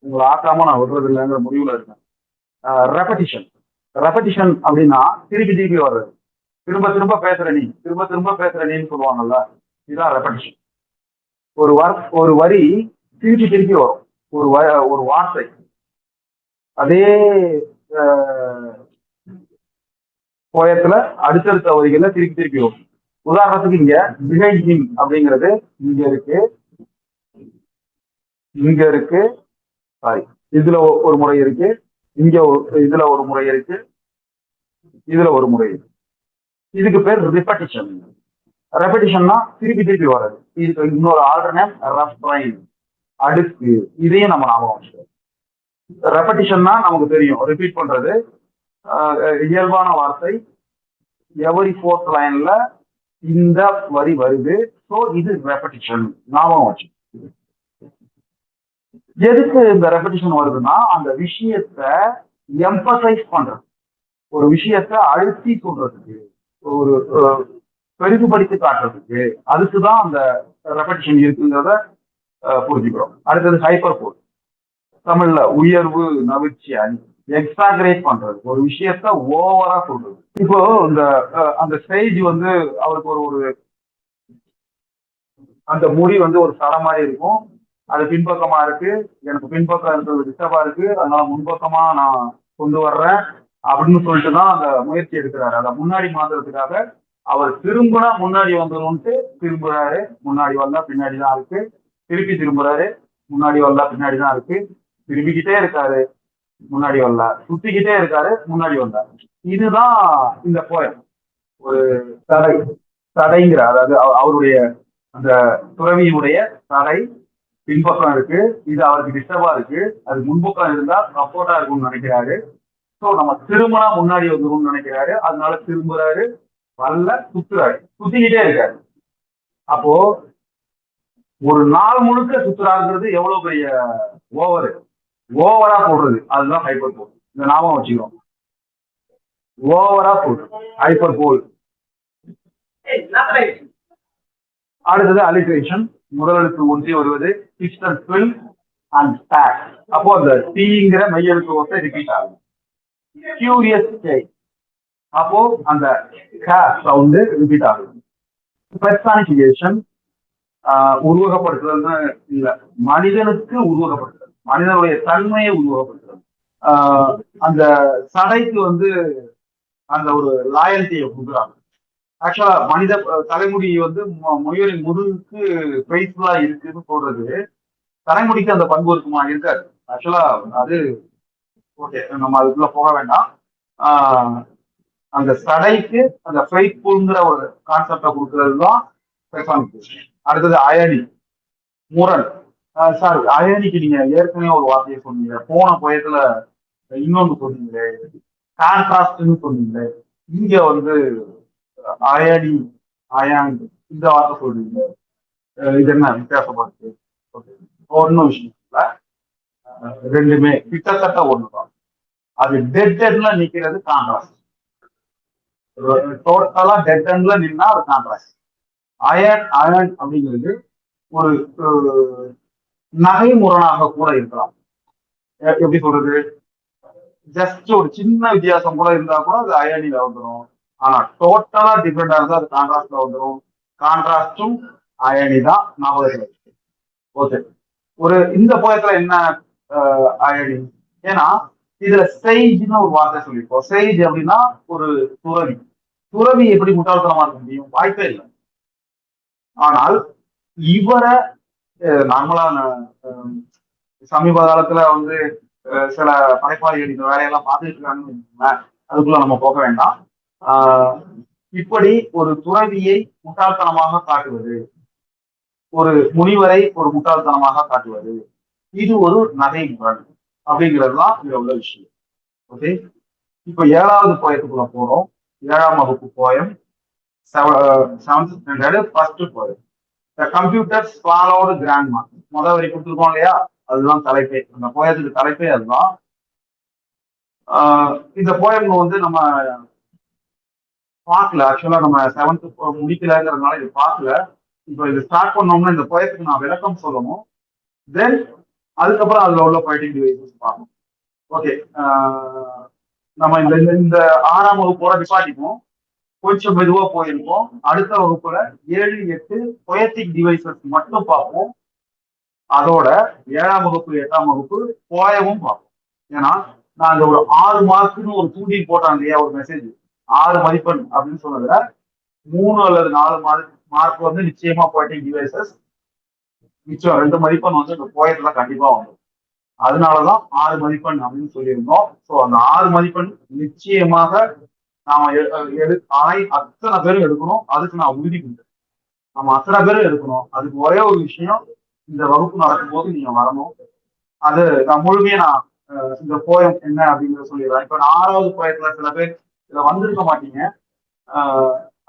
Speaker 2: உங்களை ஆக்காம நான் விடுறது இல்லைங்கிற முடிவுல இருக்கேன். ரெப்படிஷன், ரெப்படிஷன் அப்படின்னா திருப்பி திருப்பி வர்றது. திரும்ப திரும்ப பேசுற நீ, திரும்ப திரும்ப பேசுற நீன்னு சொல்லுவாங்கல்ல, இதுதான் ரெப்படிஷன். ஒரு வரி திருப்பி திருப்பி வரும். ஒரு வார்த்தை அதே போயத்துல அடுத்தடுத்த வரிகள்ல திருப்பி திருப்பி வரும். உதாரணத்துக்கு இங்க பிஹைண்ட் அப்படிங்கிறது இங்க இருக்கு, இங்க இருக்கு, சாரி இதுல ஒரு முறை இருக்கு, இங்க இதுல ஒரு முறை இருக்கு, இதுல ஒரு முறை இருக்கு. இதுக்கு பேர் ரிப்படிஷன். ரெப்படிஷன்னா திருப்பி திருப்பி வர்றது. இதுக்கு இன்னொரு ஆல்டர்னேட் ரெஃப்ரைன், அடுக்கு. இதையும் நம்ம ஞாபகம் வச்சுக்கோம். ரெப்படிஷன்னா நமக்கு தெரியும், ரிப்பீட் பண்றது, இயல்பான வார்த்தை. எவரி ஃபோர்த் லைன்ல இந்த வரி வருது. ஸோ இது ரெப்படிஷன், ஞாபகம் வச்சு. எதுக்கு இந்த ரெப்படிஷன் வருதுன்னா அந்த விஷயத்த எம்பசைஸ் பண்றது, ஒரு விஷயத்த அழுத்தி சொல்றதுக்கு, ஒரு பெரிதுபடுத்தி காட்டுறதுக்கு, அதுக்குதான் அந்த ரெப்படிஷன் இருக்குங்கிறத புரிஞ்சுக்கிறோம். அடுத்தது ஹைப்பர் போல், தமிழ்ல உயர்வு நவிர்ச்சி அணி, எக்ஸாகரேட் பண்றது, ஒரு விஷயத்த ஓவரா சொல்றது. இப்போ இந்த அந்த ஸ்டேஜ் வந்து அவருக்கு ஒரு அந்த முடி வந்து ஒரு சர மாதிரி இருக்கும், அது பின்பக்கமா இருக்கு, எனக்கு பின்பக்கம் இருக்கிறது டிஸ்டர்பா இருக்கு, அதனால முன்பக்கமா நான் கொண்டு வர்றேன் அப்படின்னு சொல்லிட்டு தான் அந்த முயற்சி எடுக்கிறாரு. அதை முன்னாடி மாத்துறதுக்காக அவர் திரும்பினா முன்னாடி வந்துடும்ட்டு திரும்புறாரு, முன்னாடி வந்தா பின்னாடி தான் இருக்கு, திருப்பி திரும்புறாரு, முன்னாடி வந்தா பின்னாடி தான் இருக்கு, திரும்பிக்கிட்டே இருக்காரு, முன்னாடி வரல, சுத்திக்கிட்டே இருக்காரு, முன்னாடி வந்தாரு. இதுதான் இந்த போயம். ஒரு தடை, தடைங்கிற, அதாவது அவருடைய அந்த துறவியினுடைய தடை பின்பக்கம் இருக்கு, இது அவருக்கு டிஸ்டர்பா இருக்கு, அது முன்பக்கம் இருந்தா சப்போர்ட்டா இருக்கும்னு நினைக்கிறாரு. ஸோ நம்ம திரும்பினா முன்னாடி வந்துரும்னு நினைக்கிறாரு, அதனால திரும்புறாரு, வல்ல சுத்துறாரு, சுத்திக்கிட்டே இருக்காரு. அப்போ ஒரு நாள் முழுக்க சுத்துறாங்கிறது எவ்வளவு பெரிய ஓவர், ஓவரா போடுறது, அதுதான் ஹைப்பர் போல். இந்த ஞாபகம் வச்சுக்கிறோம், ஓவரா போடுறது ஹைப்பர் போல். அடுத்தது அலிட்ரேஷன், முதல் எழுத்து ஒன்றி வருவது, பிஸ்டல் ஃபில் அண்ட் டேக். அப்போ அந்த டீங்கிற மெய்யெழுத்து ஓசை ரிப்பீட் ஆகும். கியூரியஸ் கே, அப்போ அந்த சவுண்டு ரிப்பீட் ஆகும். பெர்சானிஃபிகேஷன், உருவகப்படுத்துதல்னு இல்ல, மனிதனுக்கு உருவகப்படுத்துதல், மனிதனுடைய தன்மையை உருவகப்படுத்துதல். அந்த சடைக்கு வந்து அந்த ஒரு லாயல்ட்டியை கொடுக்குறாங்க. ஆக்சுவலா மனித தலைமுடி வந்து முயலின் முதுகுக்கு ஃபெய்த்ஃபுல்லா இருக்குன்னு சொல்றது, தலைமுடிக்கு அந்த பண்பு இருக்குமா? இருக்காது. ஆக்சுவலா அது ஓகே, நம்ம அதுக்குள்ள போக வேண்டாம். அந்த சடைக்கு அந்த ஃபெய்த்ஃபுல்ங்கிற ஒரு கான்செப்டை கொடுக்கறது தான் பெர்சானிஃபிகேஷன். அடுத்தது அயனி, முரண். சார், அயனிக்கு நீங்க ஏற்கனவே ஒரு வார்த்தையை சொன்னீங்க, போன பயத்துல இன்னொன்று சொன்னீங்களே, கான்ட்ராஸ்ட்னு சொன்னீங்களே. இங்க வந்து அயனி, அயான், இந்த வார்த்தை சொல்றீங்க, இது என்ன வித்தியாசப்படுது? ஒன்னும் விஷயம் இல்ல, ரெண்டுமே கிட்டத்தட்ட ஒண்ணுதான். அது டெட் எண்ட்ல நிக்கிறது கான்ட்ராஸ்ட், டோட்டலா டெட் எண்ட்ல நின்னா அது கான்ட்ராஸ்ட். அயன் அயன் அப்படிங்கிறது ஒரு நகைமுரணாக கூட இருக்கலாம். எப்படி சொல்றது, ஜஸ்ட் ஒரு சின்ன வித்தியாசம் கூட இருந்தா கூட அது அயனில வந்துடும். ஆனா டோட்டலா டிஃப்ரெண்டா இருந்தா அது கான்ட்ராஸ்ட்ல வந்துடும். கான்ட்ராஸ்டும் அயனி தான் ஞாபகத்தில். ஓகே, ஒரு இந்த போயத்துல என்ன அயனி? ஏன்னா இதுல சேஜ்னு ஒரு வார்த்தை சொல்லியிருக்கோம். சேஜ் அப்படின்னா ஒரு துறவி. துறவி எப்படி முட்டாள்தனமா இருக்க முடியும்? வாய்ப்பே இல்லை. ஆனால் இவரை நார்மலா சமீப காலத்துல வந்து சில படைப்பாளிகள் இந்த வேலையெல்லாம் பார்த்துட்டு இருக்காங்கன்னு அதுக்குள்ள நம்ம போக வேண்டாம். இப்படி ஒரு துறவியை முட்டாள்தனமாக காட்டுவது, ஒரு முனிவரை ஒரு முட்டாள்தனமாக காட்டுவது, இது ஒரு நகை முரண் அப்படிங்கிறது தான் இங்க உள்ள விஷயம். ஓகே, இப்ப 7வது போயத்துக்குள்ள போறோம். 7ஆம் வகுப்பு poem, 7th standard first poem. The computers followed grandma. முதல் வரி கொடுத்துருக்கோம் இல்லையா, அதுதான் தலைப்பே, அந்த போயத்துக்கு தலைப்பே அதுதான். இந்த போயம் வந்து நம்ம பார்க்கல, ஆக்சுவலா நம்ம 7th முடிக்கலங்கிறதுனால இது பார்க்கல. இப்போ இது ஸ்டார்ட் பண்ணோம்னா இந்த போயத்துக்கு நான் விளக்கம் சொல்லணும், தென் அதுக்கப்புறம் அதுல உள்ள ஃபைட்டிங் டிவைசஸ் பார்க்கணும். ஓகே, நம்ம இந்த 6ஆம் வகுப்போட நிப்பாட்டிப்போம், கொஞ்சம் மெதுவா போயிருப்போம். அடுத்த வகுப்புல 7, 8 பொயட்டிக் டிவைசஸ் மட்டும் பார்ப்போம். அதோட 7ஆம் வகுப்பு 8ஆம் வகுப்பு போயமும் பார்ப்போம். ஏன்னா நான் அந்த ஒரு 6 மார்க்குன்னு ஒரு தூண்டில் போட்டாங்க இல்லையா, ஒரு மெசேஜ், 6 மதிப்பெண் அப்படின்னு சொன்னதுல 3 அல்லது 4 மார்க் வந்து நிச்சயமா பொயட்டிக் டிவைசஸ், மிச்சம் 2 மதிப்பெண் வந்து இந்த போயத்துல கண்டிப்பா வரும். அதனாலதான் 6 மதிப்பெண் அப்படின்னு சொல்லியிருந்தோம். ஸோ அந்த 6 மதிப்பெண் நிச்சயமாக நாம அத்தனை பேரும் எடுக்கணும். அதுக்கு நான் உறுதி கொடுத்தேன், நம்ம அத்தனை பேரும் எடுக்கணும். அதுக்கு ஒரே ஒரு விஷயம், இந்த வகுப்பு நடக்கும் போது நீங்க வரணும். அது நான் முழுமையா நான் இந்த போயம் என்ன அப்படிங்கிறத சொல்லிடுறேன். இப்ப நான் 6வது போயத்துல சில பேர் இதுல வந்திருக்க மாட்டீங்க,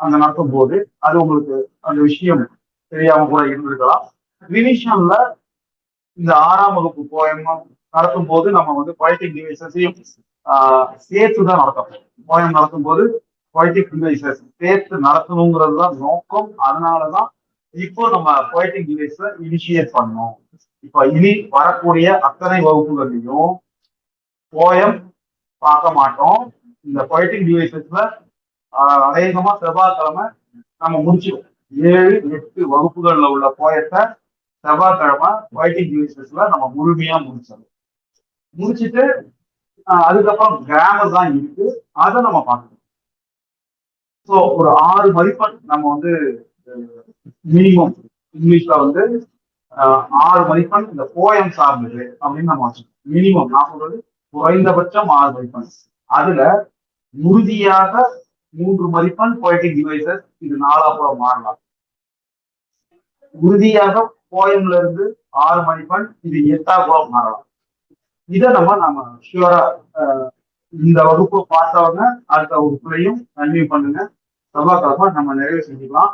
Speaker 2: அங்க நடத்தும் போது அது உங்களுக்கு அந்த விஷயம் தெரியாம கூட இருந்திருக்கலாம். ரிவிஷன்ல இந்த 6ஆம் வகுப்பு போயம் நடத்தும் போது நம்ம வந்து பொயட்டிக் டிவைசஸையும் சேர்த்துதான் நடத்தணும். போயம் நடத்தும் போது பொயட்டிக் டிவைசஸ் சேர்த்து நடத்தணுங்கிறது தான் நோக்கம். அதனாலதான் இப்போ நம்ம பொயட்டிக் டிவைஸை இனிஷியேட் பண்ணோம். இப்ப இனி வரக்கூடிய அத்தனை வகுப்புகள்லையும் போயம் பார்க்க மாட்டோம். இந்த பொயட்டிக் டிவைசஸ்ல அநேகமா செவ்வாய்க்கிழமை நம்ம முடிச்சிடும். 7, 8 வகுப்புகள்ல உள்ள போயத்தை செவ்வாய்க்கிழமை பொயட்டிக் டிவைசஸ்ல நம்ம முழுமையா முடிச்சுட்டு அதுக்கப்புறம் கிராமர் தான் இருக்கு, அதை நம்ம பார்க்கணும். ஸோ ஒரு 6 மதிப்பெண் நம்ம வந்து மினிமம் இங்கிலீஷ்ல வந்து 6 மதிப்பெண் இந்த போயம் சார்ந்தது அப்படின்னு நம்ம வச்சுக்கோம். மினிமம் நான் சொல்றது குறைந்தபட்சம் 6 மதிப்பெண். அதுல உறுதியாக 3 மதிப்பெண் பொய்டிக் டிவைசஸ், இது 4ஆ கூட மாறலாம். உறுதியாக போயம்ல இருந்து 6 மதிப்பெண், இது 8ஆ கூட மாறலாம். இதை நம்ம ஷியூரா இந்த வகுப்பு பாஸ் ஆகுங்க, அடுத்த வகுப்புலையும் கன்டினியூ பண்ணுங்க. செவ்வாய்க்கிழமை நம்ம நிறைவு செஞ்சுக்கலாம்.